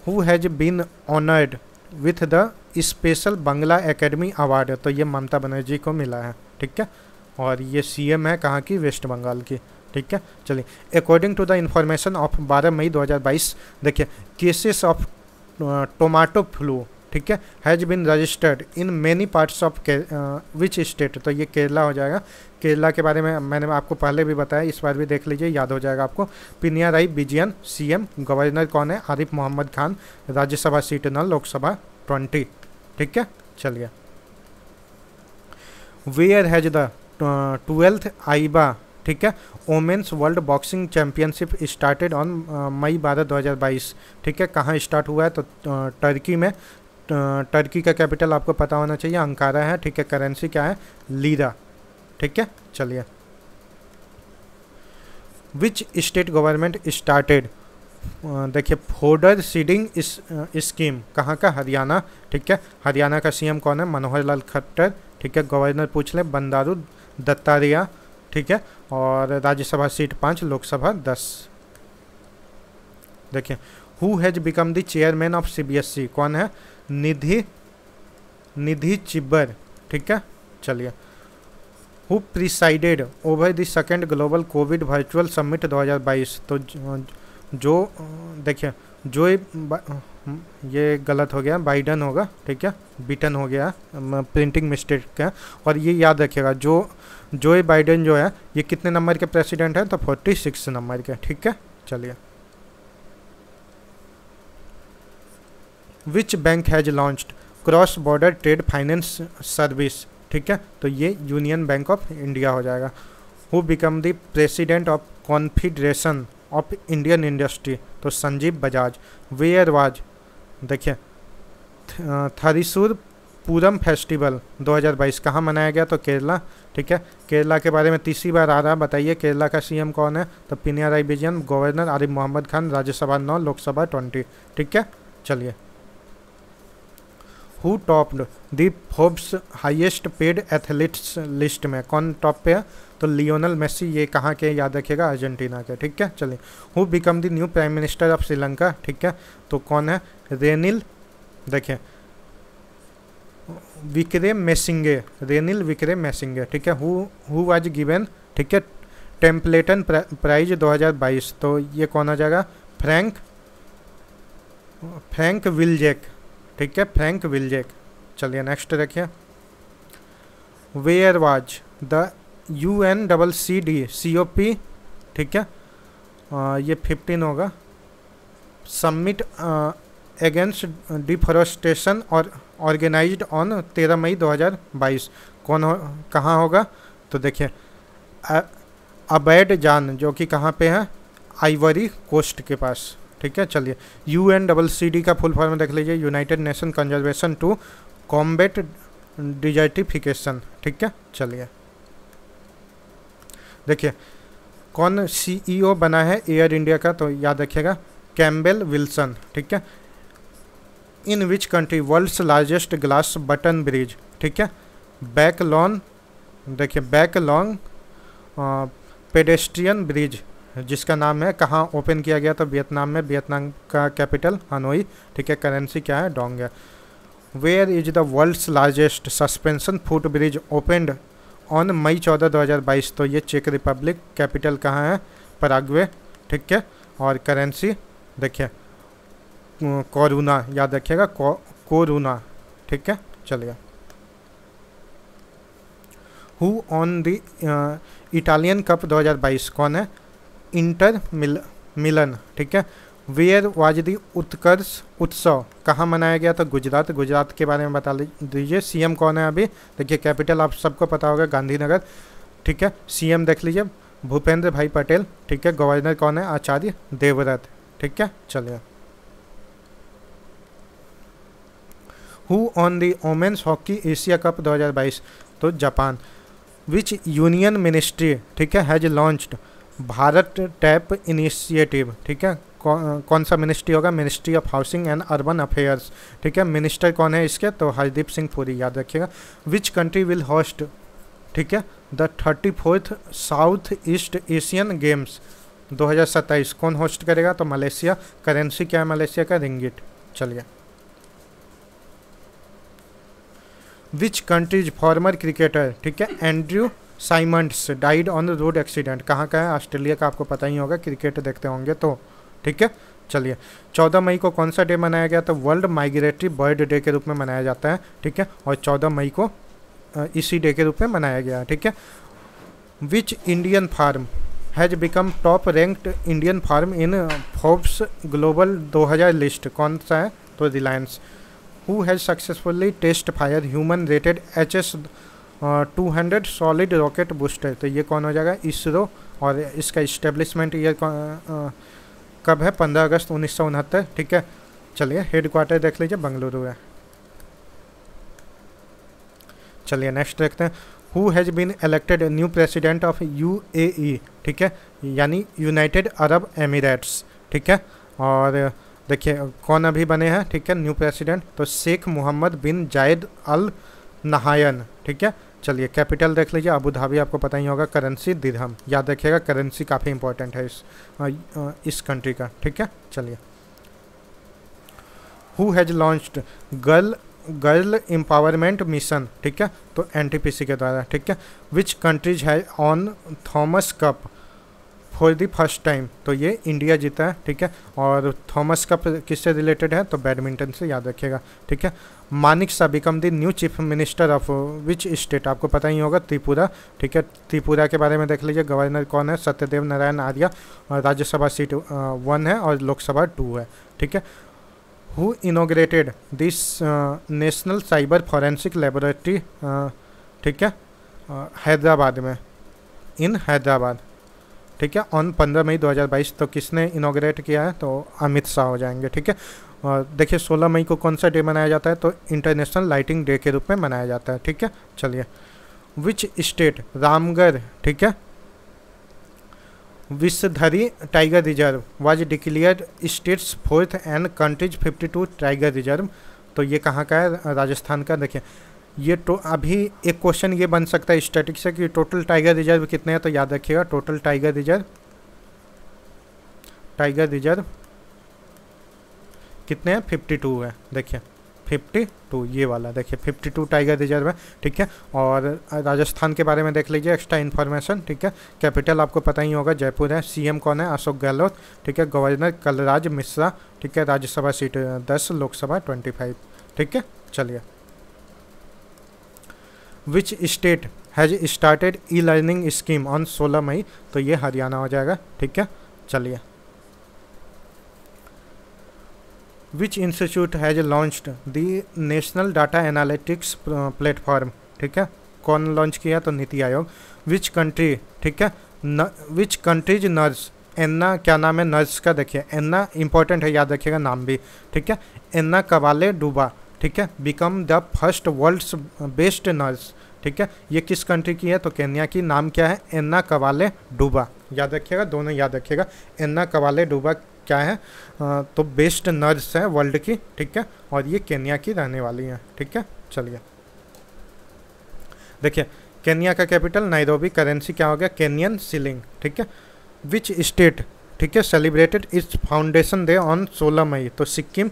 Who has been honoured with the special Bangla academy award, तो ये ममता बनर्जी को मिला है, ठीक है। और ये सीएम है कहाँ की, वेस्ट बंगाल की, ठीक है। चलिए according to the information of 12 May 2022, देखिए केसेस ऑफ टोमेटो फ्लू, ठीक है, has been registered in many parts of which state, तो ये केरला हो जाएगा। केरला के बारे में मैंने आपको पहले भी बताया, इस बार भी देख लीजिए, याद हो जाएगा आपको। पिनियाराई विजयन सीएम, गवर्नर कौन है, आरिफ मोहम्मद खान। राज्यसभा सीट 9, लोकसभा 20, ठीक है। चलिए where has the 12th AIBA, ठीक है, women's world boxing championship started on May 12, 2022, ठीक है। कहाँ स्टार्ट हुआ है, तो टर्की में, टर्की का कैपिटल आपको पता होना चाहिए, अंकारा है, ठीक है। करेंसी क्या है, लीरा, ठीक है। चलिए, विच स्टेट गवर्नमेंट स्टार्टेड, देखिए फोर्डर सीडिंग इस स्कीम, कहाँ का, हरियाणा, ठीक है। हरियाणा का सीएम कौन है, मनोहर लाल खट्टर, ठीक है। गवर्नर पूछ ले, बंडारू दत्तात्रेय, ठीक है। और राज्यसभा सीट 5, लोकसभा 10। देखिए, who has become the chairman of CBSE, कौन है, निधि चिब्बर, ठीक है। चलिए, who presided over the second global Covid virtual summit 2022, तो जो देखिए जो ये गलत हो गया, बाइडन होगा, ठीक है, बिटन हो गया, प्रिंटिंग मिस्टेक है। और ये याद रखिएगा, जो बाइडन जो है ये कितने नंबर के प्रेसिडेंट है, तो 46 नंबर के, ठीक है। चलिए, विच bank has launched cross border trade finance service, ठीक है। तो ये यूनियन बैंक ऑफ इंडिया हो जाएगा। Who become the president of confederation of Indian industry, तो संजीव बजाज। वेयर वाज, देखिए थरिसूर पूरम फेस्टिवल 2022 कहाँ मनाया गया, तो केरला, ठीक है। केरला के बारे में तीसरी बार आ रहा है, बताइए केरला का सीएम कौन है, तो पिनाराई विजयन। गवर्नर आरिफ मोहम्मद खान, राज्यसभा 9, लोकसभा 20, ठीक है। चलिए, who topped the Forbes highest paid athletes list में, कौन टॉप पे है, तो लियोनल मेसी, ये कहाँ के, याद रखिएगा, अर्जेंटीना के, ठीक है। चलिए, who become the new prime minister of Sri Lanka, ठीक है। तो कौन है, रेनिल, देखिए विक्रमसिंघे, रेनिल विक्रमसिंघे, ठीक है। हु वाज गिवन, ठीक है, टेम्पलेटन प्राइज 2022, तो ये कौन आ जाएगा, फ्रैंक विल्जेक, ठीक है, फ्रैंक विल्जेक। चलिए, नेक्स्ट देखिए, वेयर वाज द UNCCP, ठीक है, ये 15 होगा, समिट अगेंस्ट डिफॉरेस्टेशन और ऑर्गेनाइज्ड ऑन 13 मई 2022, कहाँ होगा, तो देखिए अबैडजान, जो कि कहाँ पे है, आइवरी कोस्ट के पास, ठीक है। चलिए, UNCCP का फुल फॉर्म देख लीजिए, united nation conservation to combat desertification, ठीक है। चलिए, देखिए कौन CEO बना है एयर इंडिया का, तो याद रखिएगा, कैम्बेल विल्सन, ठीक है। In which country world's largest glass bottom bridge, ठीक है, बैकलॉन, देखिए बैकलॉन्ग पेडेस्ट्रियन ब्रिज, जिसका नाम है, कहाँ ओपन किया गया, तो वियतनाम में, वियतनाम का कैपिटल हनोई, ठीक है। करेंसी क्या है, डोंग है। Where is the world's largest suspension foot bridge opened on May 14, 2022, तो ये चेक रिपब्लिक, कैपिटल कहाँ है, पराग्वे, ठीक है। और करेंसी देखिए कोरूना, याद रखिएगा, कोरूना, ठीक है। चलिए, who won the Italian cup 2022, कौन है, इंटर मिलन, ठीक है। वेयर वाज दी उत्कर्ष उत्सव, कहाँ मनाया गया, तो गुजरात, गुजरात के बारे में बता दीजिए। सीएम कौन है अभी, देखिए कैपिटल आप सबको पता होगा, गांधीनगर, ठीक है। सीएम देख लीजिए, भूपेंद्र भाई पटेल, ठीक है। गवर्नर कौन है, आचार्य देवव्रत, ठीक है। चलिए, who won the women's hockey Asia cup 2022, तो जापान। विच यूनियन मिनिस्ट्री, ठीक है, has launched Bharat tap initiative, ठीक है। कौन सा मिनिस्ट्री होगा, ministry of housing and urban affairs, ठीक है। मिनिस्टर कौन है इसके, तो हरदीप सिंह पुरी, याद रखिएगा। विच कंट्री विल होस्ट, ठीक है, the 34th south east Asian games 2027, कौन होस्ट करेगा, तो मलेशिया। करेंसी क्या है मलेशिया का, रिंगिट। चलिए, विच कंट्रीज फॉर्मर क्रिकेटर, ठीक है, Andrew Symonds died on the road accident, कहाँ का है, ऑस्ट्रेलिया का, आपको पता ही होगा, क्रिकेट देखते होंगे तो, ठीक है। चलिए, 14 मई को कौन सा डे मनाया गया, तो वर्ल्ड माइग्रेटरी बर्ड डे के रूप में मनाया जाता है, ठीक है। और 14 मई को इसी डे के रूप में मनाया गया, ठीक है। Which Indian firm has become top ranked Indian firm in Forbes global 2000 list, कौन सा है, तो Reliance. Who has successfully test fire human rated HS-200 solid rocket booster, तो ये कौन हो जाएगा, इसरो। और इसका इस्टेब्लिशमेंट ईयर कब है, 15 अगस्त 1969, ठीक है। चलिए, हेड क्वार्टर देख लीजिए, बेंगलुरु है। चलिए नेक्स्ट देखते हैं। Who has been elected new president of UAE, ठीक है, यानी यूनाइटेड अरब एमिरेट्स, ठीक है। और देखिए कौन अभी बने हैं, ठीक है, न्यू प्रेसिडेंट, तो शेख मोहम्मद बिन जायद अल नहायन, ठीक है। चलिए कैपिटल देख लीजिए, अबू धाबी, आपको पता ही होगा। करेंसी दिरहम, याद रखिएगा करेंसी काफ़ी इंपॉर्टेंट है इस कंट्री का, ठीक है। चलिए who has launched girl empowerment mission, ठीक है, तो एनटीपीसी के द्वारा, ठीक है। विच कंट्रीज है on Thomas cup for the first time, तो ये इंडिया जीता है, ठीक है। और थॉमस कप किससे रिलेटेड है, तो बैडमिंटन से, याद रखिएगा, ठीक है। Manik Shah become the new chief minister of which state, आपको पता ही होगा त्रिपुरा, ठीक है। त्रिपुरा के बारे में देख लीजिए, गवर्नर कौन है, सत्यदेव नारायण आर्य, और राज्यसभा सीट 1 है और लोकसभा 2 है, ठीक है। Who inaugurated this national cyber forensic laboratory, ठीक है, हैदराबाद में, इन हैदराबाद, ठीक है, ऑन 15 मई 2022, तो किसने इनोग्रेट किया है, तो अमित शाह हो जाएंगे, ठीक है। और देखिए 16 मई को कौन सा डे मनाया जाता है, तो इंटरनेशनल लाइटिंग डे के रूप में मनाया जाता है, ठीक है। चलिए विच स्टेट रामगढ़, ठीक है, Vishdhari tiger reserve was declared state's 4th and countries 52 tiger reserve, तो ये कहाँ का है, राजस्थान का। देखिए ये तो अभी एक क्वेश्चन ये बन सकता है स्टैटिक से कि टोटल टाइगर रिजर्व कितने हैं, तो याद रखिएगा टोटल टाइगर रिजर्व कितने हैं, 52 है। देखिए 52, ये वाला देखिए 52 टाइगर रिजर्व है, ठीक है। और राजस्थान के बारे में देख लीजिए एक्स्ट्रा इन्फॉर्मेशन, ठीक है। कैपिटल आपको पता ही होगा जयपुर है। सीएम कौन है, अशोक गहलोत, ठीक है। गवर्नर कलराज मिश्रा, ठीक है। राज्यसभा सीट 10, लोकसभा 25, ठीक है। चलिए which state has started e learning scheme on 16 मई, तो ये हरियाणा हो जाएगा, ठीक है। चलिए which institute has launched the national data analytics platform, ठीक है, कौन लॉन्च किया, तो नीति आयोग। विच कंट्री, ठीक है, विच कंट्रीज नर्स, एन्ना, क्या नाम है नर्स का, देखिए एन्ना इंपॉर्टेंट है, याद रखिएगा नाम भी, ठीक है। एन्ना कवाले डूबा, ठीक है, become the first world's best nurse, ठीक है। ये किस कंट्री की है, तो केन्या की। नाम क्या है, एन्ना कवाले डूबा, याद रखिएगा, दोनों याद रखिएगा। एन्ना कवाले डूबा क्या है, तो बेस्ट नर्स है वर्ल्ड की, ठीक है। और ये केन्या की रहने वाली है, ठीक है। चलिए देखिए केन्या का कैपिटल नाइरोबी, करेंसी क्या हो गया, केनियन शिलिंग, ठीक है। विच स्टेट, ठीक है, celebrated it's foundation day on 16 मई, तो सिक्किम,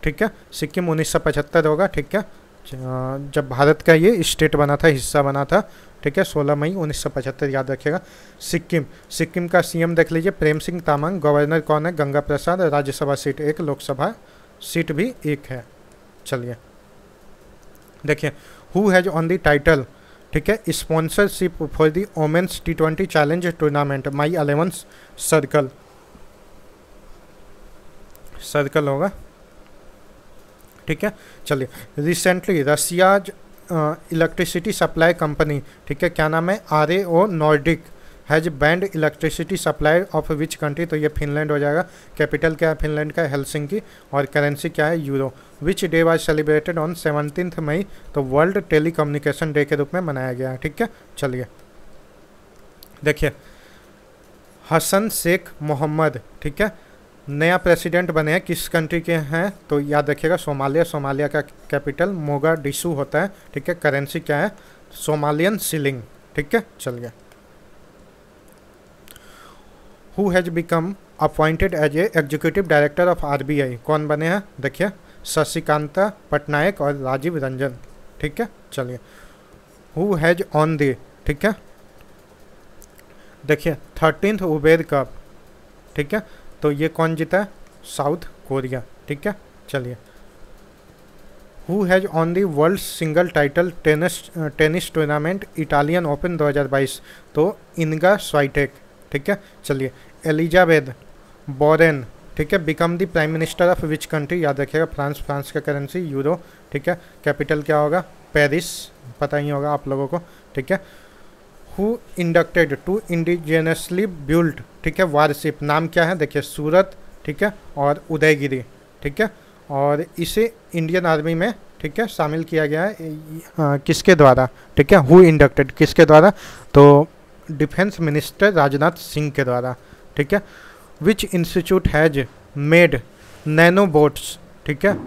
ठीक है। सिक्किम 1975 होगा, ठीक है, जब भारत का ये स्टेट बना था, हिस्सा बना था, ठीक है, 16 मई 1975, याद रखिएगा। सिक्किम का सीएम देख लीजिए प्रेम सिंह तामांग, गवर्नर कौन है, गंगा प्रसाद, राज्यसभा सीट 1, लोकसभा सीट भी 1 है। चलिए देखिए who has on the title, ठीक है, sponsorship for the women's T20 challenge tournament, my 11 circle होगा, ठीक है। चलिए recently Russia's electricity supply company, ठीक है, क्या नाम है, RAO Nordic has band electricity supply of which country, तो ये फिनलैंड हो जाएगा। कैपिटल क्या है फिनलैंड का, हेलसिंकी, और करेंसी क्या है, euro. Which day was celebrated on 17 मई, तो वर्ल्ड टेली कम्युनिकेशन डे के रूप में मनाया गया है, ठीक है। चलिए देखिए हसन शेख मोहम्मद, ठीक है, नया प्रेसिडेंट बने हैं, किस कंट्री के हैं, तो याद रखिएगा सोमालिया। सोमालिया का कैपिटल मोगाडिशु होता है, ठीक है। करेंसी क्या है, सोमालियन शिलिंग, ठीक है। चलिए who has become appointed as a executive director of RBI, कौन बने हैं, देखिए शशिकांता पटनायक और राजीव रंजन, ठीक है। चलिए हु हैज़ ऑन द, ठीक है, देखिए 13th उबेर कप, ठीक है, तो ये कौन जीता है, साउथ कोरिया, ठीक है। चलिए who has on the world single title tennis tournament Italian open 2022, तो इनगा स्वाइटेक, ठीक है। चलिए एलिजाबेथ बोरेन, ठीक है, become the prime minister of which country, याद रखिएगा फ्रांस का करेंसी यूरो, ठीक है। कैपिटल क्या होगा, पेरिस, पता ही होगा आप लोगों को, ठीक है। Who inducted two indigenously built, ठीक है, वारशिप, नाम क्या है, देखिए सूरत, ठीक है, और उदयगिरी, ठीक है। और इसे इंडियन आर्मी में ठीक है, शामिल किया गया है किसके द्वारा, ठीक है, हु इंडक्टेड, किसके द्वारा, तो डिफेंस मिनिस्टर राजनाथ सिंह के द्वारा, ठीक है। Which institute has made nanobots, ठीक है,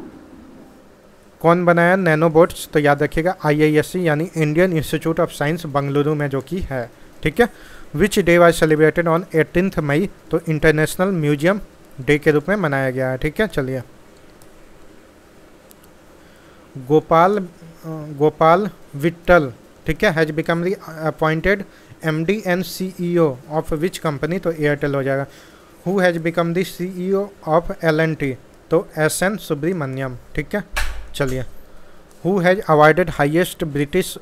कौन बनाया नैनोबोट्स, तो याद रखिएगा IISc यानी Indian institute of science Bengaluru में जो कि है, ठीक है। Which day was celebrated on 18 मई, तो इंटरनेशनल म्यूजियम डे के रूप में मनाया गया है, ठीक है। चलिए, गोपाल विट्टल, ठीक है, has become the appointed MD and CEO of which company, तो एयरटेल हो जाएगा। Who has become the CEO of L&T, तो SN सुब्रमण्यम, ठीक है। चलिए, who has awarded highest British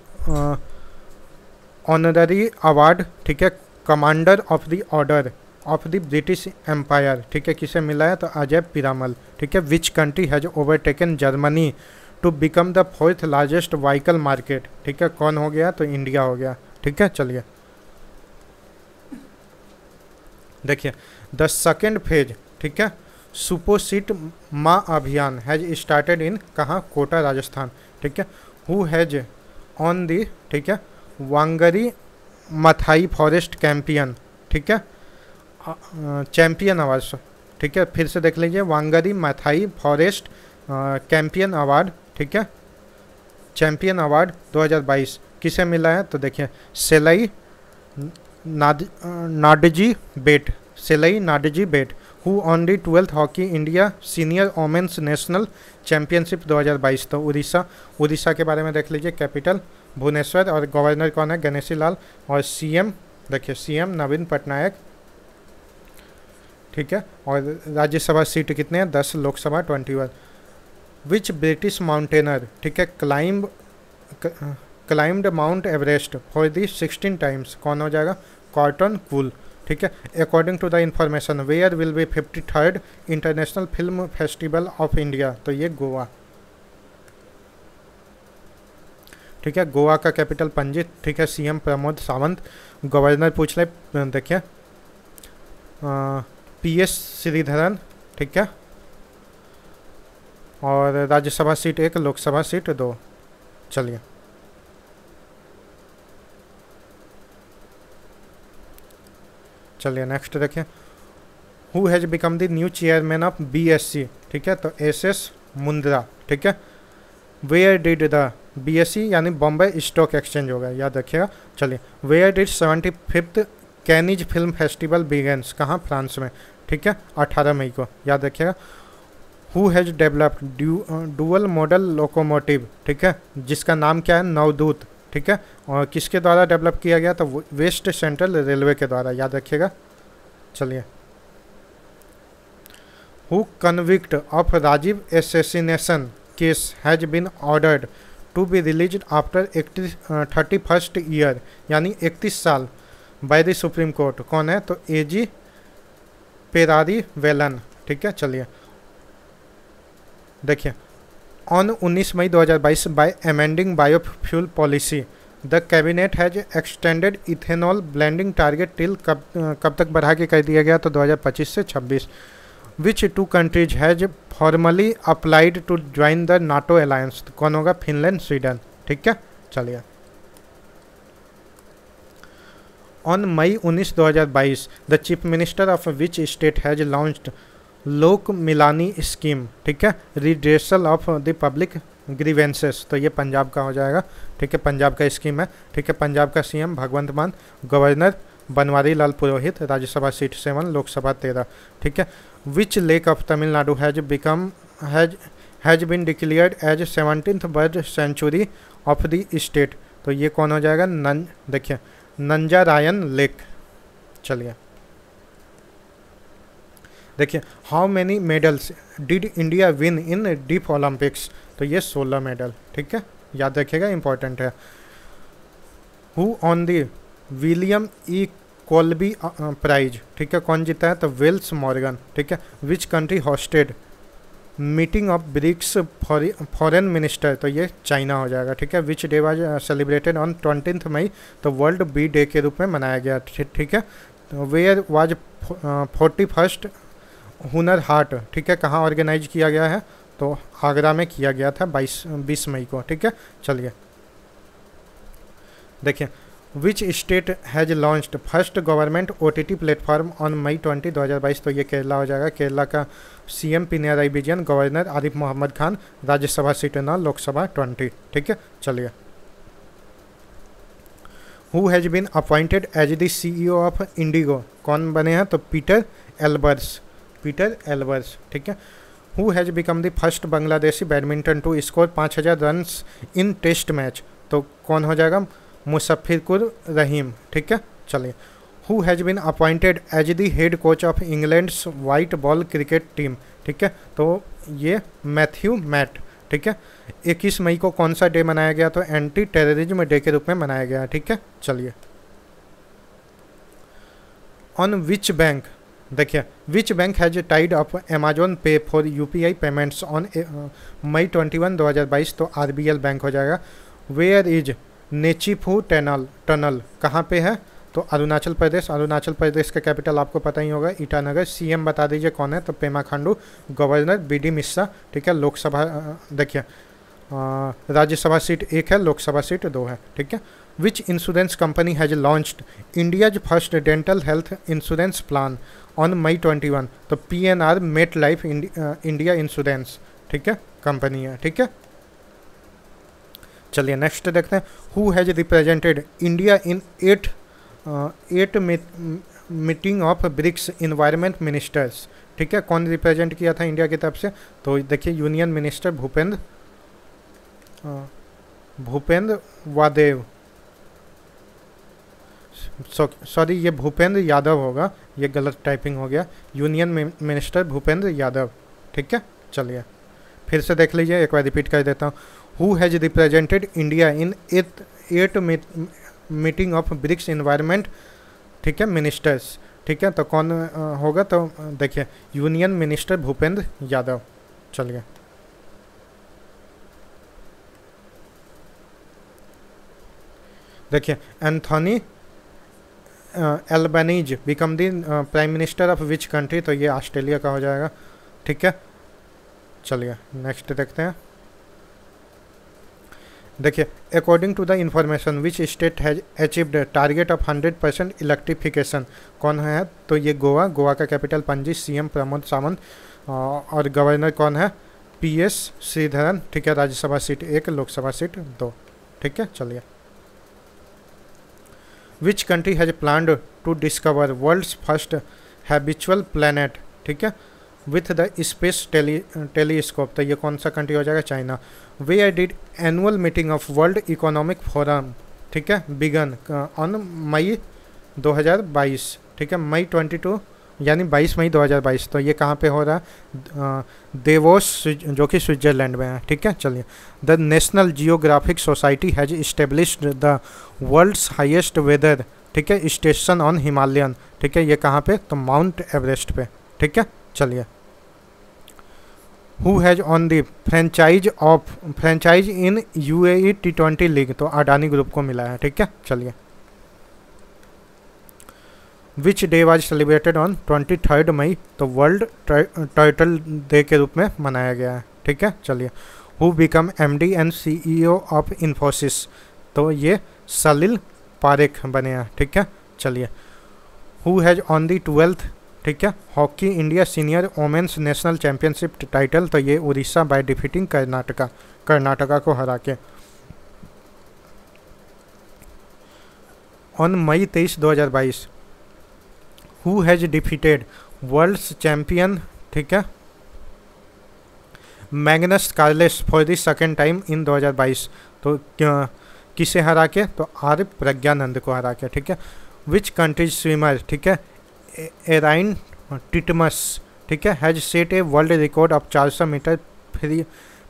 honorary award, ठीक है, commander of the order of the British empire, ठीक है, किसे मिला है, तो अजय पिरामल, ठीक है। Which country has overtaken Germany to become the 4th largest vehicle market, ठीक है, कौन हो गया, तो इंडिया हो गया, ठीक है। चलिए, देखिए, द सेकेंड फेज, ठीक है, सुपोषित माँ अभियान हैज स्टार्टेड इन कहाँ, कोटा राजस्थान, ठीक है। हु हैज ऑन दी, ठीक है, वांगरी मथाई फॉरेस्ट कैंपियन, ठीक है, चैंपियन अवार्ड, ठीक है, फिर से देख लीजिए, वांगरी मथाई फॉरेस्ट कैंपियन अवार्ड, ठीक है, चैंपियन अवार्ड 2022 किसे मिला है, तो देखिए सेलाई नाडजी बेट, सेलाई नाडजी बेट, who won the 12th hockey India senior women's national championship 2022, तो उड़ीसा के बारे में देख लीजिए, कैपिटल भुवनेश्वर, और गवर्नर कौन है, गणेशी लाल, और CM देखिए CM नवीन पटनायक, ठीक है। और राज्यसभा सीट कितने हैं, 10, लोकसभा 21। विच ब्रिटिश माउंटेनर, ठीक है, climbed Mount Everest for the 16 times, कौन हो जाएगा, कॉर्टन कूल, ठीक है। According to the information where will be 53rd international film festival of India, तो ये गोवा, ठीक है, गोवा का कैपिटल पणजी, ठीक है। CM प्रमोद सावंत, गवर्नर पूछ ले, देखिए PS श्रीधरन, ठीक है, और राज्यसभा सीट 1, लोकसभा सीट 2। चलिए, नेक्स्ट देखिए, who has become the new chairman of BSC, ठीक है, तो SS मुंद्रा, ठीक है। वेयर डिड द BSC यानी बॉम्बे स्टॉक एक्सचेंज होगा, याद रखिएगा। चलिए, where did 75th Cannes film festival begins, कहाँ, फ्रांस में, ठीक है, 18 मई को, याद रखिएगा। Who has developed dual model locomotive, ठीक है, जिसका नाम क्या है, नवदूत, ठीक है, और किसके द्वारा डेवलप किया गया, तो वेस्ट सेंट्रल रेलवे के द्वारा, याद रखिएगा। चलिए, who convict of Rajiv assassination case has been ordered to be release after 31st year, यानी 31 साल बाय द सुप्रीम कोर्ट, कौन है, तो AG पेरारी वेलन, ठीक है। चलिए, देखिए, on 19 May 2022 by amending biofuel policy the cabinet has extended ethanol blending target till, कब तक बढ़ा के कर दिया गया, तो 2025 से 26। Which 2 countries has formally applied to join the NATO alliance, कौन होगा, फिनलैंड, स्वीडन, ठीक है। चलिए, on May 19, 2022 the chief minister of which state has launched Lok Milni scheme, ठीक है, redressal of the public grievances, तो ये पंजाब का हो जाएगा, ठीक है, पंजाब का स्कीम है, ठीक है। पंजाब का CM Bhagwant Mann, governor Banwari Lal Purohit, Rajya Sabha seat 7, Lok Sabha 13, ठीक है। Which lake of Tamil Nadu has been declared as 17th bird sanctuary of the state, तो ये कौन हो जाएगा, देखिए नंजारायन लेक। चलिए, देखिए, how many medals did India win in deep Olympics, तो ये 16 मेडल, ठीक है, याद रखिएगा, इंपॉर्टेंट है। Who won the William E. Colby prize, ठीक है, कौन जीता है, तो वेल्स मॉर्गन, ठीक है। Which country hosted meeting of BRICS foreign minister, तो ये चाइना हो जाएगा, ठीक है। Which day was celebrated on 20 मई, तो वर्ल्ड बी डे के रूप में मनाया गया, ठीक है। Where was 41st Hunar Haat, ठीक है, कहाँ ऑर्गेनाइज किया गया है, तो आगरा में किया गया था 20 मई को, ठीक है। चलिए देखिए, which state has launched first government OTT platform on May 20, 2022। तो ये केरला हो जाएगा। केरला का CM Pinarayi Vijayan, governor Arif Mohammed Khan, Rajya Sabha seat 9, Lok Sabha 20, ठीक है। चलिए, who has been appointed as the CEO of IndiGo, कौन बने हैं? तो पीटर एल्बर्स, पीटर एल्बर्स, ठीक है। Who has become the first Bangladeshi badminton to score 5000 runs in test match, तो कौन हो जाएगा? मुशफ़िकुर रहीम, ठीक है। चलिए, who has been appointed as the head coach of England's white ball cricket team, ठीक है। तो ये मैथ्यू मैट, ठीक है। 21 मई को कौन सा डे मनाया गया? तो एंटी टेररिज्म डे के रूप में मनाया गया, ठीक है। चलिए, ऑन विच बैंक, देखिए, which bank has tied up Amazon pay for UPI payments on May 21, 2022। तो RBL बैंक हो जाएगा। वेयर इज नेचीफू टनल कहाँ पे है? तो अरुणाचल प्रदेश। अरुणाचल प्रदेश का कैपिटल आपको पता ही होगा, ईटानगर। CM बता दीजिए कौन है? तो पेमा खांडू, गवर्नर BD मिश्रा, ठीक है। लोकसभा देखिए, राज्यसभा सीट 1 है, लोकसभा सीट 2 है, ठीक है। Which insurance company has launched India's first dental health insurance plan on May 21। तो PNR Met Life India insurance, ठीक है, कंपनी है, ठीक है। चलिए नेक्स्ट देखते हैं, who has represented India in 8 meeting of BRICS environment ministers, ठीक है। कौन रिप्रेजेंट किया था इंडिया की तरफ से? तो देखिए, यूनियन मिनिस्टर भूपेंद्र वादेव, सॉरी ये भूपेंद्र यादव होगा, ये गलत टाइपिंग हो गया। यूनियन मिनिस्टर भूपेंद्र यादव, ठीक है। चलिए फिर से देख लीजिए, एक बार रिपीट कर देता हूँ। Who has represented India in 8 meeting of BRICS environment, ठीक है, मिनिस्टर्स, ठीक है। तो कौन होगा? तो देखिए, यूनियन मिनिस्टर भूपेंद्र यादव। चलिए, देखिए, Anthony Albanese become the prime minister of which country? तो ये ऑस्ट्रेलिया का हो जाएगा, ठीक है। चलिए नेक्स्ट देखते हैं। देखिए, according to the information which state has achieved target of 100% electrification, कौन है? तो ये गोवा का कैपिटल पणजी, CM प्रमोद सावंत, और गवर्नर कौन है? PS श्रीधरन, ठीक है। राज्यसभा सीट 1, लोकसभा सीट 2, ठीक है। चलिए, which country has planned to discover world's first habitual planet, ठीक है, विथ द स्पेस टेलीस्कोप? तो ये कौन सा कंट्री हो जाएगा? China. Where did annual meeting of world economic forum, ठीक है, बिगन ऑन मई 2022, ठीक है। मई 22 यानी 22 मई 2022। तो ये कहाँ पे हो रहा है? देवोस, जो कि स्विट्जरलैंड में है, ठीक है। चलिए, the national geographic society has established the world's highest weather, ठीक है, स्टेशन ऑन हिमालयन, ठीक है। ये कहाँ पे? तो माउंट एवरेस्ट पे, ठीक है। चलिए, who has on the franchise in UAE T20 league? तो अडानी ग्रुप को मिला है, ठीक है। चलिए, विच डे वाज सेलिब्रेटेड ऑन 23 मई? तो वर्ल्ड टर्टल डे के रूप में मनाया गया है, ठीक है। चलिए, who become MD and CEO of Infosys? तो ये सलिल पारेख बने हैं, ठीक है। चलिए, who has on the 12th, ठीक है, hockey India senior women's national championship title? तो ये उड़ीसा बाय डिफीटिंग कर्नाटका को हरा के। On May 23, 2022, who has defeated world's champion, ठीक है, Magnus Carlsen for the second time in 2022? तो किसे हरा के? तो आर प्रज्ञानंद को हरा के, ठीक है। विच कंट्रीज स्विमर, ठीक है, एराइन टिटमस, ठीक है, has set a world record of 400 metre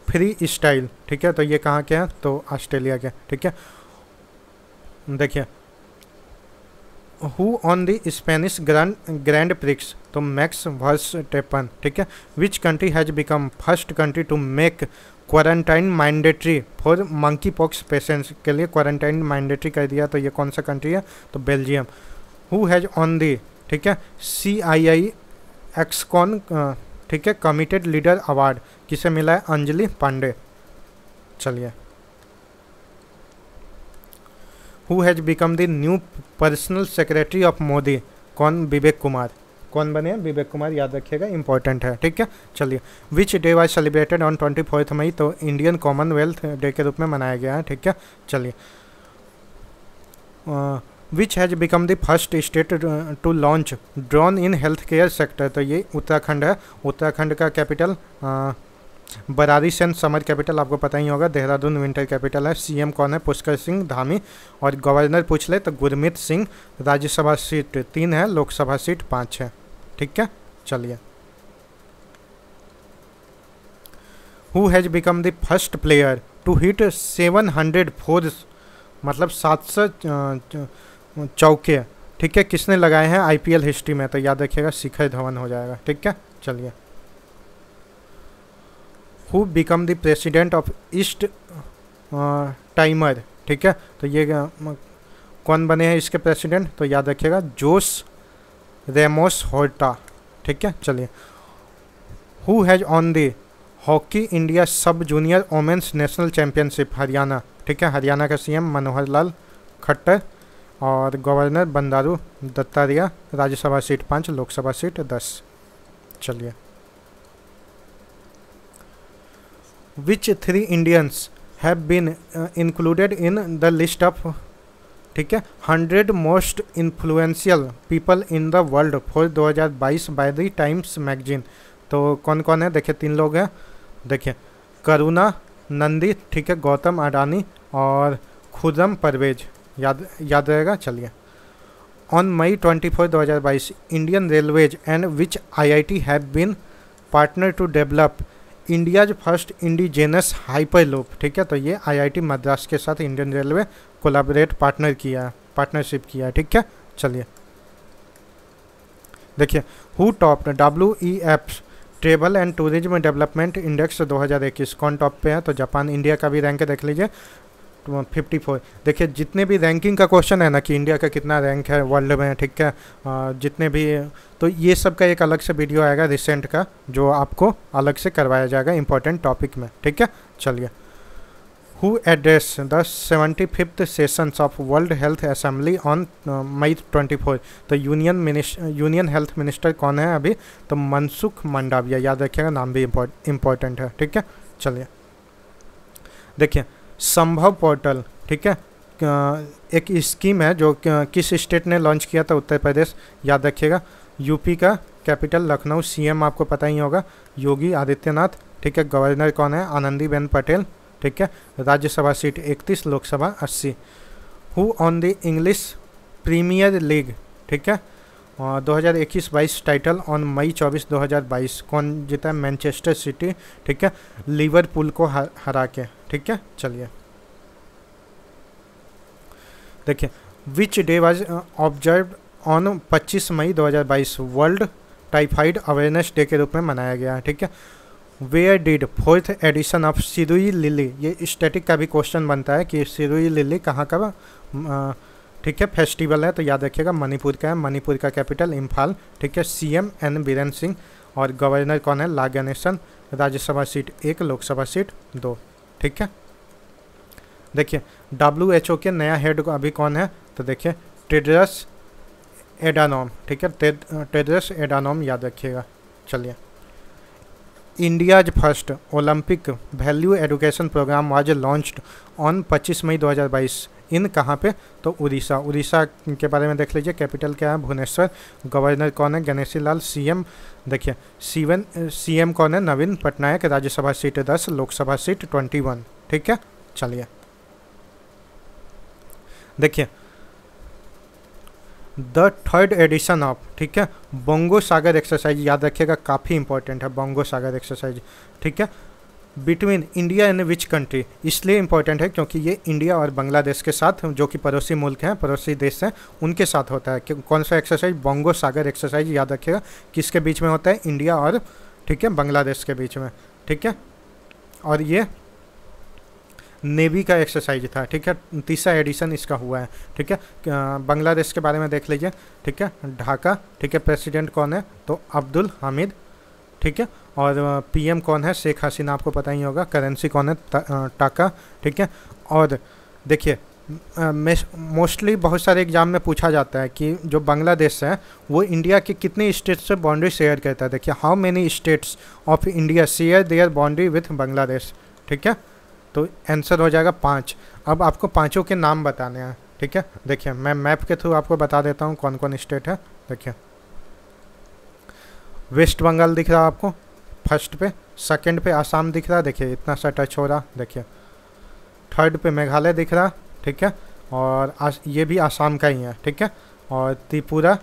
freestyle, ठीक है। तो ये कहाँ के हैं? तो ऑस्ट्रेलिया के, ठीक है। देखिए, who won the Spanish Grand Prix? तो मैक्स वर्स्टेपन, ठीक है। Which country has become first country to make quarantine mandatory for monkeypox patients? के लिए क्वारंटाइन मैंडेटरी कर दिया। तो ये कौन सा कंट्री है? तो Belgium. Who has on the, ठीक है, CII एक्सकॉन, ठीक है, कमिटेड लीडर अवार्ड किसे मिला है? अंजलि पांडे। चलिए, who has become the new personal secretary of Modi? कौन? विवेक कुमार। कौन बने? विवेक कुमार, याद रखिएगा, इंपॉर्टेंट है, ठीक है। चलिए, विच डे वाज सेलिब्रेटेड ऑन 24 मई? तो इंडियन कॉमनवेल्थ डे के रूप में मनाया गया है, ठीक है। चलिए, which has become the first state to launch drone in health care sector? तो ये उत्तराखंड है। उत्तराखंड का capital Bhararisain summer capital आपको पता ही होगा, देहरादून विंटर कैपिटल है। सीएम कौन है? पुष्कर सिंह धामी। और गवर्नर पूछ ले तो गुरमीत सिंह। राज्यसभा सीट 3 है, लोकसभा सीट 5 है, ठीक है। चलिए, who has become the first player to hit 700 fours, मतलब 700 चौके, ठीक है, किसने लगाए हैं आईपीएल हिस्ट्री में? तो याद रखिएगा, शिखर धवन हो जाएगा, ठीक है। चलिए, who become the president of east timer? ठीक है, तो ये कौन बने हैं इसके प्रेसिडेंट? तो याद रखिएगा, जोस रेमोस होर्टा, ठीक है। चलिए, who has on the hockey India sub junior women's national championship? Haryana, ठीक है। हरियाणा का सीएम मनोहर लाल खट्टर और governor Bandaru Dattatreya. Rajya Sabha seat 5, Lok Sabha seat 10। चलिए, which 3 Indians have been included in the list of, ठीक है, 100 most influential people in the world for 2022 by the Times magazine? तो कौन कौन है? देखिए, 3 लोग हैं। देखिए, करुणा नंदी, ठीक है, गौतम अडानी और खुर्रम परवेज, याद रहेगा। चलिए, on May 24, 2022 Indian Railways and which IIT have been partner to develop India's first indigenous hyperloop? ठीक है, तो ये आईआईटी मद्रास के साथ इंडियन रेलवे कोलैबोरेट पार्टनरशिप किया है, ठीक है। चलिए, देखिए, who top WEF travel and tourism development index 2021? कौन टॉप पे है? तो जापान। इंडिया का भी रैंक देख लीजिए, 54। देखिए, जितने भी रैंकिंग का क्वेश्चन है ना कि इंडिया का कितना रैंक है वर्ल्ड में, ठीक है, जितने भी, तो ये सब का एक अलग से वीडियो आएगा रिसेंट का, जो आपको अलग से करवाया जाएगा इंपॉर्टेंट टॉपिक में, ठीक है। चलिए, who address the 75th sessions of World Health Assembly on May 24? तो यूनियन हेल्थ मिनिस्टर कौन है अभी? तो मनसुख मंडाविया, याद रखिएगा, नाम भी इम्पोर्टेंट है, ठीक है। चलिए, देखिए, संभव पोर्टल, ठीक है, एक स्कीम है जो किस स्टेट ने लॉन्च किया था? उत्तर प्रदेश, याद रखिएगा। यूपी का कैपिटल लखनऊ। सीएम आपको पता ही होगा, योगी आदित्यनाथ, ठीक है। गवर्नर कौन है? आनंदीबेन पटेल, ठीक है। Rajya Sabha seat 31, Lok Sabha 80। Who won the English Premier League, ठीक है, 2021-22 टाइटल ऑन मई 24, 2022? कौन जीता है? मैनचेस्टर सिटी, ठीक है, लिवरपूल को हरा के, ठीक है। चलिए, देखिए, which day was observe on 25 May 2022? World Typhoid Awareness Day के रूप में मनाया गया है, ठीक है। Where did 4th edition of Shirui lily? ये स्टैटिक का भी क्वेश्चन बनता है कि सिरुई लिली कहाँ का, ठीक है, फेस्टिवल है? तो याद रखिएगा, मणिपुर का है। मणिपुर का कैपिटल इम्फाल, ठीक है। सीएम एन बीरेन सिंह और गवर्नर कौन है? ला गणेशन। राज्यसभा सीट 1, लोकसभा सीट 2, ठीक है। देखिए, WHO के नया हेड अभी कौन है? तो देखिए, टेड्रस एडानोम, ठीक है, टेड्रस एडानोम, याद रखिएगा। चलिए, India's first Olympic value education programme was launched on 25 May 2022 in कहाँ पे? तो उड़ीसा के बारे में देख लीजिए। कैपिटल क्या है? भुवनेश्वर। गवर्नर कौन है? गणेशी लाल। सीएम, देखिए, सीएम कौन है? नवीन पटनायक। राज्यसभा सीट 10, लोकसभा सीट 21, ठीक है। चलिए, देखिए, द 3rd एडिशन ऑफ, ठीक है, बोंगो सागर एक्सरसाइज, याद रखिएगा, काफ़ी इंपॉर्टेंट है बोंगो सागर एक्सरसाइज, ठीक है। Between India and which country? इसलिए इंपॉर्टेंट है क्योंकि ये इंडिया और बांग्लादेश के साथ, जो कि पड़ोसी मुल्क हैं, पड़ोसी देश हैं, उनके साथ होता है। कौन सा एक्सरसाइज? बोंगो सागर एक्सरसाइज, याद रखिएगा। किसके बीच में होता है? इंडिया और, ठीक है, बांग्लादेश के बीच में, ठीक है। और ये नेवी का एक्सरसाइज था, ठीक है। 3रा एडिशन इसका हुआ है, ठीक है। बांग्लादेश के बारे में देख लीजिए, ठीक है, ढाका, ठीक है। प्रेसिडेंट कौन है? तो अब्दुल हामिद, ठीक है। और पीएम कौन है? शेख हसीना, आपको पता ही होगा। करेंसी कौन है? टाका, ठीक है। और देखिए मोस्टली बहुत सारे एग्जाम में पूछा जाता है कि जो बांग्लादेश है वो इंडिया के कितने स्टेट से बाउंड्री शेयर करता है। देखिए how many states of India share their boundary with Bangladesh, ठीक है। तो आंसर हो जाएगा 5। अब आपको पांचों के नाम बताने हैं, ठीक है। देखिए मैं मैप के थ्रू आपको बता देता हूँ कौन कौन स्टेट है। देखिए वेस्ट बंगाल दिख रहा है आपको फर्स्ट पे, सेकंड पे आसाम दिख रहा है, देखिए इतना सा टच हो रहा, देखिए। थर्ड पे मेघालय दिख रहा, ठीक है, और ये भी आसाम का ही है, ठीक है। और त्रिपुरा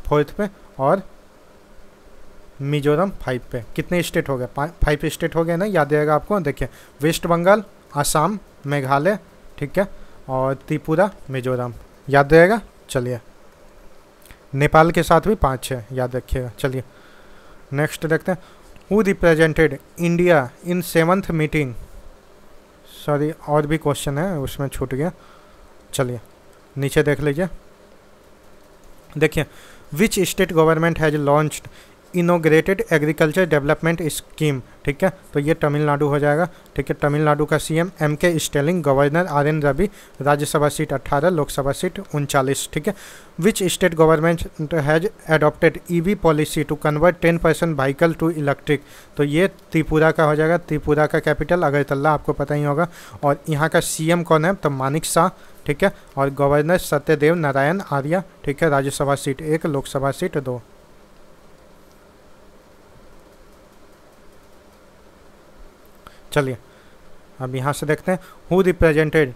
फोर्थ पे, और मिजोरम 5 पे। कितने स्टेट हो गए? 5 स्टेट हो गए ना, याद रहेगा आपको। देखिए वेस्ट बंगाल, आसाम, मेघालय, ठीक है, और त्रिपुरा, मिजोरम, याद रहेगा। चलिए नेपाल के साथ भी 5 है, याद रखिएगा। चलिए नेक्स्ट देखते हैं। Who represented India in 7th meeting, sorry और भी क्वेश्चन है उसमें छूट गया। चलिए नीचे देख लीजिए। देखिए which state government has launched inaugurated agriculture development scheme, ठीक है। तो ये तमिलनाडु हो जाएगा, ठीक है। तमिलनाडु का CM M K. Stalin, governor RN. Ravi, Rajya Sabha seat 18, Lok Sabha seat 39, ठीक है। Which state government has adopted EV policy to convert 10% vehicle to electric, तो ये त्रिपुरा का हो जाएगा। त्रिपुरा का कैपिटल अगरतला, आपको पता ही होगा। और यहाँ का सीएम कौन है? तो मानिक शाह, ठीक है। और गवर्नर सत्यदेव नारायण आर्य, ठीक है। Rajya Sabha seat 1, Lok Sabha seat 2। चलिए अब यहाँ से देखते हैं। Who represented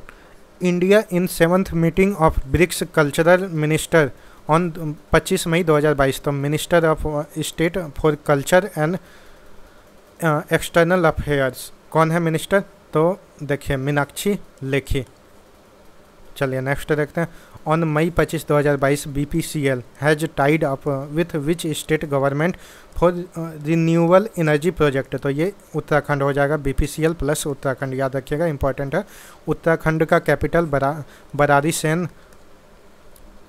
India in 7th meeting of BRICS cultural minister on 25 May 2022। तो minister of state for culture and external affairs कौन है मिनिस्टर? तो देखिए मीनाक्षी लेखी। चलिए नेक्स्ट देखते हैं। On May 25, 2022 BPCL has tied up with which state government for renewable energy project, तो ये उत्तराखंड हो जाएगा। BPCL प्लस उत्तराखंड, याद रखिएगा, इंपॉर्टेंट है। उत्तराखंड का कैपिटल बरारी सेन,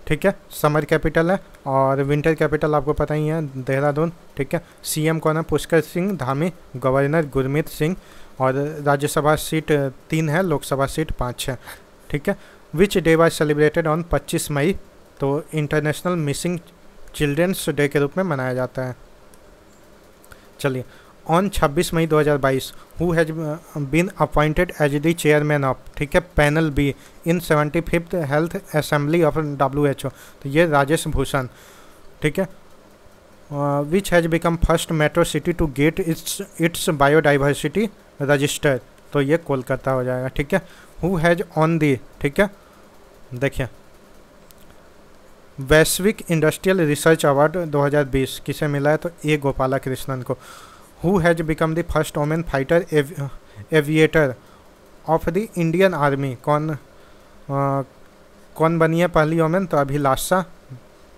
ठीक है, समर कैपिटल है। और विंटर कैपिटल आपको पता ही है, देहरादून, ठीक है। सीएम कौन है? पुष्कर सिंह धामी, गवर्नर गुरमीत सिंह, और राज्यसभा सीट 3 है, लोकसभा सीट 5 है, ठीक है। Which day was celebrated on 25 मई, तो इंटरनेशनल मिसिंग चिल्ड्रंस डे के रूप में मनाया जाता है। चलिए on 26 May 2022 who has been appointed as the chairman of, ठीक है, panel B in 75th Health Assembly of WHO, तो ये राजेश भूषण, ठीक है। Which has become first metro city to get its biodiversity register, तो ये कोलकाता हो जाएगा, ठीक है। हु हैज ऑन दी, ठीक है, देखिए वैश्विक इंडस्ट्रियल रिसर्च अवार्ड 2020 किसे मिला है? तो ए गोपाला कृष्णन को। Who has become the first women fighter aviator of the Indian army, कौन बनी है पहली वोमेन? तो अभिलाषा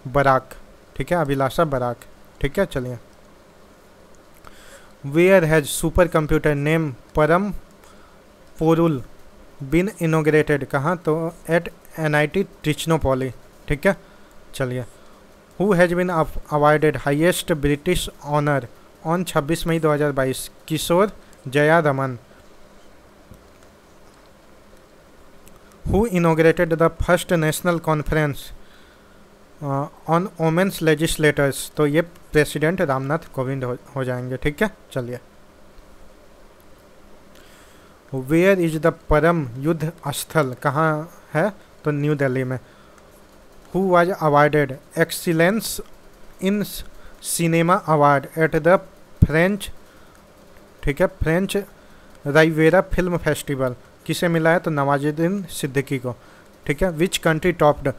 बराक, ठीक है, अभिलाषा बराक, ठीक है। चलिए where has supercomputer name Param Porul bin inaugurated, कहाँ? तो एट NIT ट्रिचनोपोली, ठीक है। चलिए who has been awarded highest British honour on 26 May 2022? Kishore Jaya Raman. Who inaugurated the first national conference on women's legislators, तो ये प्रेसिडेंट रामनाथ कोविंद हो जाएंगे, ठीक है। चलिए वेयर इज द परम युद्ध स्थल, कहाँ है? तो न्यू दिल्ली में। Who was awarded excellence in cinema award at the French, ठीक है, फ्रेंच राइवेरा फिल्म फेस्टिवल, किसे मिला है? तो नवाजुद्दीन सिद्दीकी को, ठीक है। Which country topped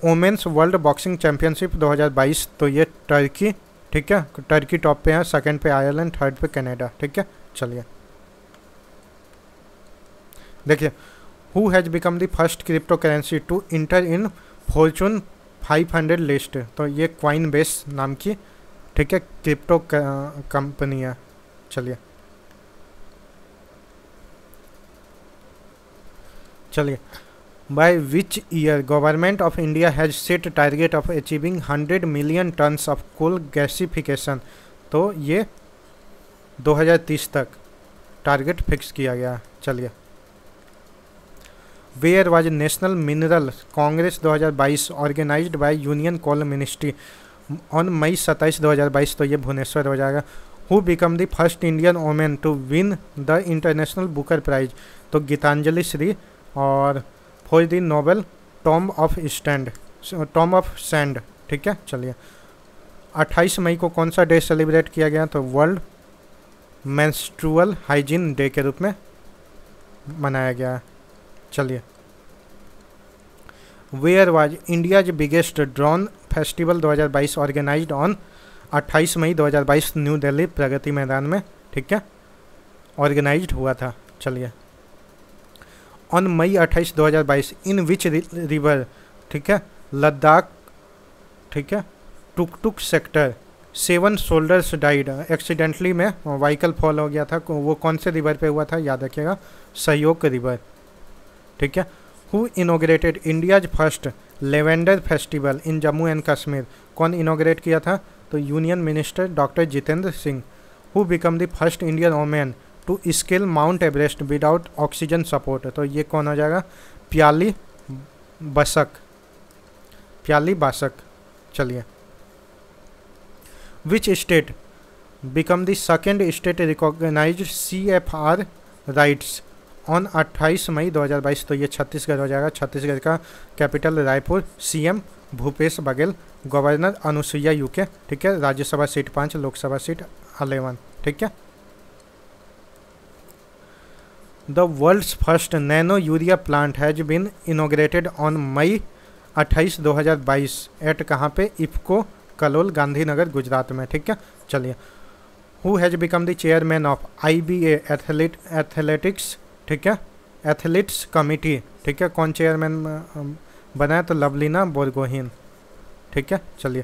women's world boxing championship 2022, तो ये टर्की, ठीक है, टर्की टॉप पे है, सेकंड पे आयरलैंड, थर्ड पे कनाडा, ठीक है। चलिए देखिए who has become the first cryptocurrency to enter in Fortune 500 list, तो ये क्वाइन बेस नाम की, ठीक है, क्रिप्टो कंपनी है। चलिए by which year government of India has set target of achieving 100 million tonnes of coal gasification, तो ये 2030 तक टारगेट फिक्स किया गया। चलिए, where was National Mineral Congress 2022 organised by union coal ministry on May 27, 2022, तो ये भुवनेश्वर हो जाएगा। Who become the first Indian women to win the International Booker Prize, तो गीतांजलि श्री, और for the novel Tom of sand. ठीक है, चलिए 28 मई को कौन सा डे सेलिब्रेट किया गया, तो वर्ल्ड मेंस्ट्रुअल हाइजीन डे के रूप में मनाया गया है। चलिए, where was India's biggest drone festival 2022 organised on 28 May 2022 New Delhi Pragati Maidan में। ठीक है, ऑर्गेनाइज्ड हुआ था। चलिए, on May 28, 2022 in which river, ठीक है, लद्दाख, ठीक है, Turtuk sector 7 soldiers died accidentally में व्हीकल फॉल हो गया था। वो कौन से रिवर पे हुआ था, याद रखिएगा, सहयोग रिवर। ठीक है, who inaugurated India's first lavender festival in Jammu and Kashmir, कौन इनोग्रेट किया था, तो union minister doctor Jitendra Singh. Who become the first Indian women to scale Mount Everest without oxygen support, तो ये कौन हो जाएगा, प्याली बासक। चलिए, which state become the second state recognised CFR rights on 28 May 2022, तो ये छत्तीसगढ़ हो जाएगा। छत्तीसगढ़ का capital Raipur, CM Bhupesh Baghel, governor Anusuiya UK। ठीक है, राज्यसभा सीट 5, लोकसभा सीट 11। ठीक है, the world's first nano urea plant has been inaugurated on May 28, 2022 at कहाँ पे, इफ्को कलोल, गांधीनगर, गुजरात में। ठीक है, चलिए, who has become the chairman of IBA athletics, ठीक है, एथलीट्स कमिटी। ठीक है, कौन चेयरमैन बनाया, तो लवलीना बोरगोहिन। ठीक है, चलिए,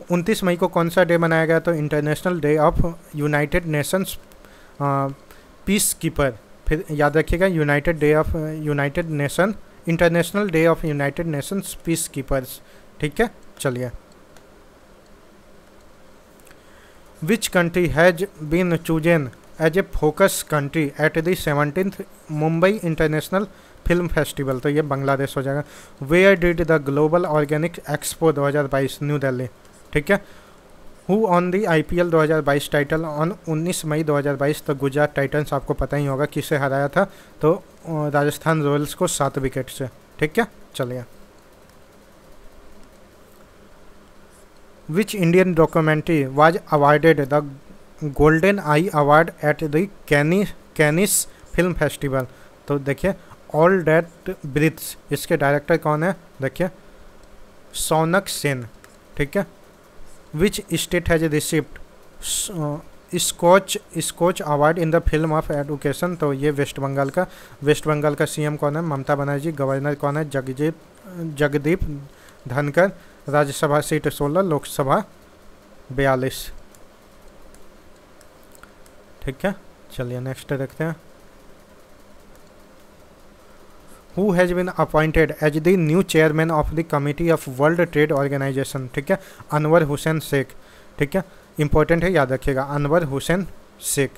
29 मई को कौन सा डे मनाया गया, तो International Day of United Nations peacekeeper. फिर याद रखिएगा, International Day of United Nations peacekeepers. ठीक है, चलिए, which country has been chosen as a focus country at the 17th Mumbai International film festival, तो ये बांग्लादेश हो जाएगा। Where did the Global Organic Expo 2022 New Delhi. ठीक है, who won the IPL 2022 title on 19 May 2022, तो गुजरात टाइटंस, आपको पता ही होगा किसे हराया था, तो राजस्थान रॉयल्स को 7 विकेट से। ठीक है, चलिए, which Indian documentary was awarded the Golden Eye award at the Cannes film festival, तो देखिए ऑल डेट ब्रीथ्स, इसके डायरेक्टर कौन है, देखिए सौनक सेन। ठीक है, which state has received Skoch award in the field of education, तो ये वेस्ट बंगाल का CM कौन है, ममता बनर्जी। गवर्नर कौन है, जगदीप धनकर। राज्यसभा सीट 16, लोकसभा 42। ठीक है, चलिए नेक्स्ट देखते हैं। Who has been appointed as the new chairman of the committee of World Trade Organisation. ठीक है, अनवर हुसैन शेख। ठीक है, इंपॉर्टेंट है, याद रखिएगा, Anwar Hussain Shaikh.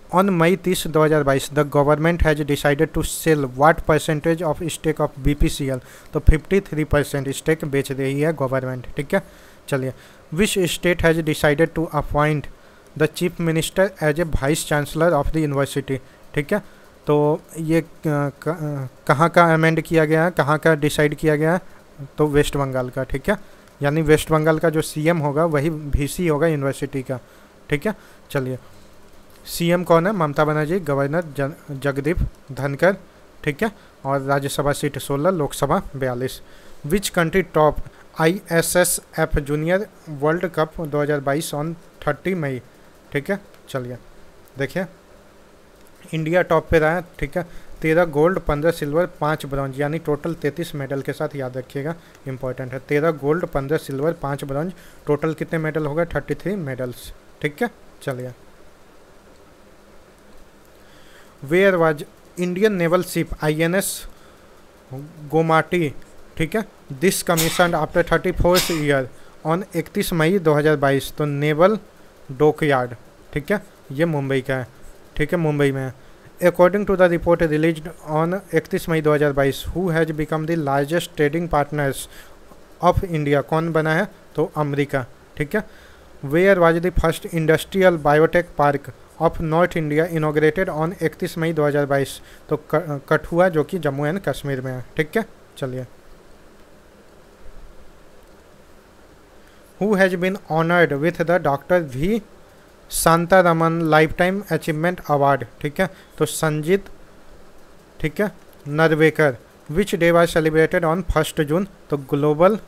On May 30, 2022 the government has decided to sell what percentage of stake of BPCL, तो 53% स्टेक बेच रही है गवर्नमेंट। ठीक है, चलिए, which state has decided to appoint the chief minister as a vice chancellor of the university. ठीक है, तो ये कहाँ का अमेंड किया गया है, कहाँ का डिसाइड किया गया है, तो वेस्ट बंगाल का। ठीक है, यानी वेस्ट बंगाल का जो CM होगा वही VC होगा यूनिवर्सिटी का। ठीक है, चलिए, CM कौन है, ममता बनर्जी। गवर्नर जगदीप धनकर। ठीक है, और Rajya Sabha seat 16, Lok Sabha 42। Which country top ISSF junior world cup 2022 on 30 मई। ठीक है, चलिए, देखिए इंडिया टॉप पे रहा है। ठीक है, 13 गोल्ड, 15 सिल्वर, 5 ब्रॉन्ज, यानी टोटल 33 मेडल के साथ, याद रखिएगा, इंपॉर्टेंट है। 13 गोल्ड, 15 सिल्वर, 5 ब्रॉन्ज, टोटल कितने मेडल होगा, 33 मेडल्स। ठीक है, चलिए, where was Indian naval ship INS Gomati. ठीक है, this commission after 34th year on 31 May 2022, तो नेवल डॉकयार्ड। ठीक है, ये मुंबई का है, ठीक है, मुंबई में है। According to the report released on 31 May 2022, who has become the largest trading partners of India, कौन बना है, तो अमेरिका, ठीक है। Where was the first industrial biotech park of North India inaugurated on 31 May 2022, तो कठुआ जो कि जम्मू एंड कश्मीर में है, ठीक है। चलिए, who has been honoured with the doctor V Shantaraman life time achievement award, ठीक है, तो संजीत, ठीक है, Narvekar. Which day was celebrated on 1 June, तो global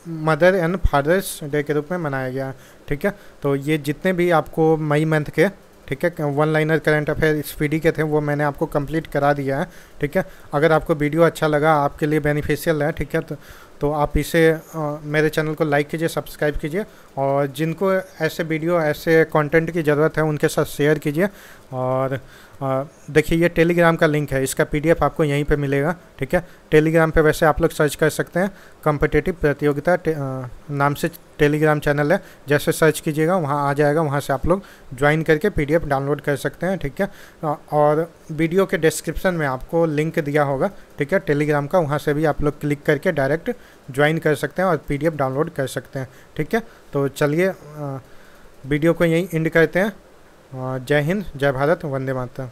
mother and fathers day के रूप में मनाया गया, ठीक है। तो ये जितने भी आपको मई मंथ के, ठीक है, one liner current affair speedy के थे वो मैंने आपको कंप्लीट करा दिया है, ठीक है। अगर आपको वीडियो अच्छा लगा, आपके लिए बेनिफिशियल है, ठीक है, तो आप इसे मेरे चैनल को लाइक कीजिए, सब्सक्राइब कीजिए, और जिनको ऐसे वीडियो, ऐसे कंटेंट की ज़रूरत है उनके साथ शेयर कीजिए। और देखिए, ये टेलीग्राम का लिंक है, इसका PDF आपको यहीं पे मिलेगा, ठीक है। टेलीग्राम पे वैसे आप लोग सर्च कर सकते हैं, कॉम्पिटिटिव प्रतियोगिता नाम से टेलीग्राम चैनल है, जैसे सर्च कीजिएगा वहाँ आ जाएगा, वहाँ से आप लोग ज्वाइन करके PDF डाउनलोड कर सकते हैं, ठीक है। और वीडियो के डिस्क्रिप्शन में आपको लिंक दिया होगा, ठीक है, टेलीग्राम का, वहाँ से भी आप लोग क्लिक करके डायरेक्ट ज्वाइन कर सकते हैं और PDF डाउनलोड कर सकते हैं, ठीक है। तो चलिए वीडियो को यहीं एंड करते हैं। जय हिंद, जय भारत, वंदे मातरम।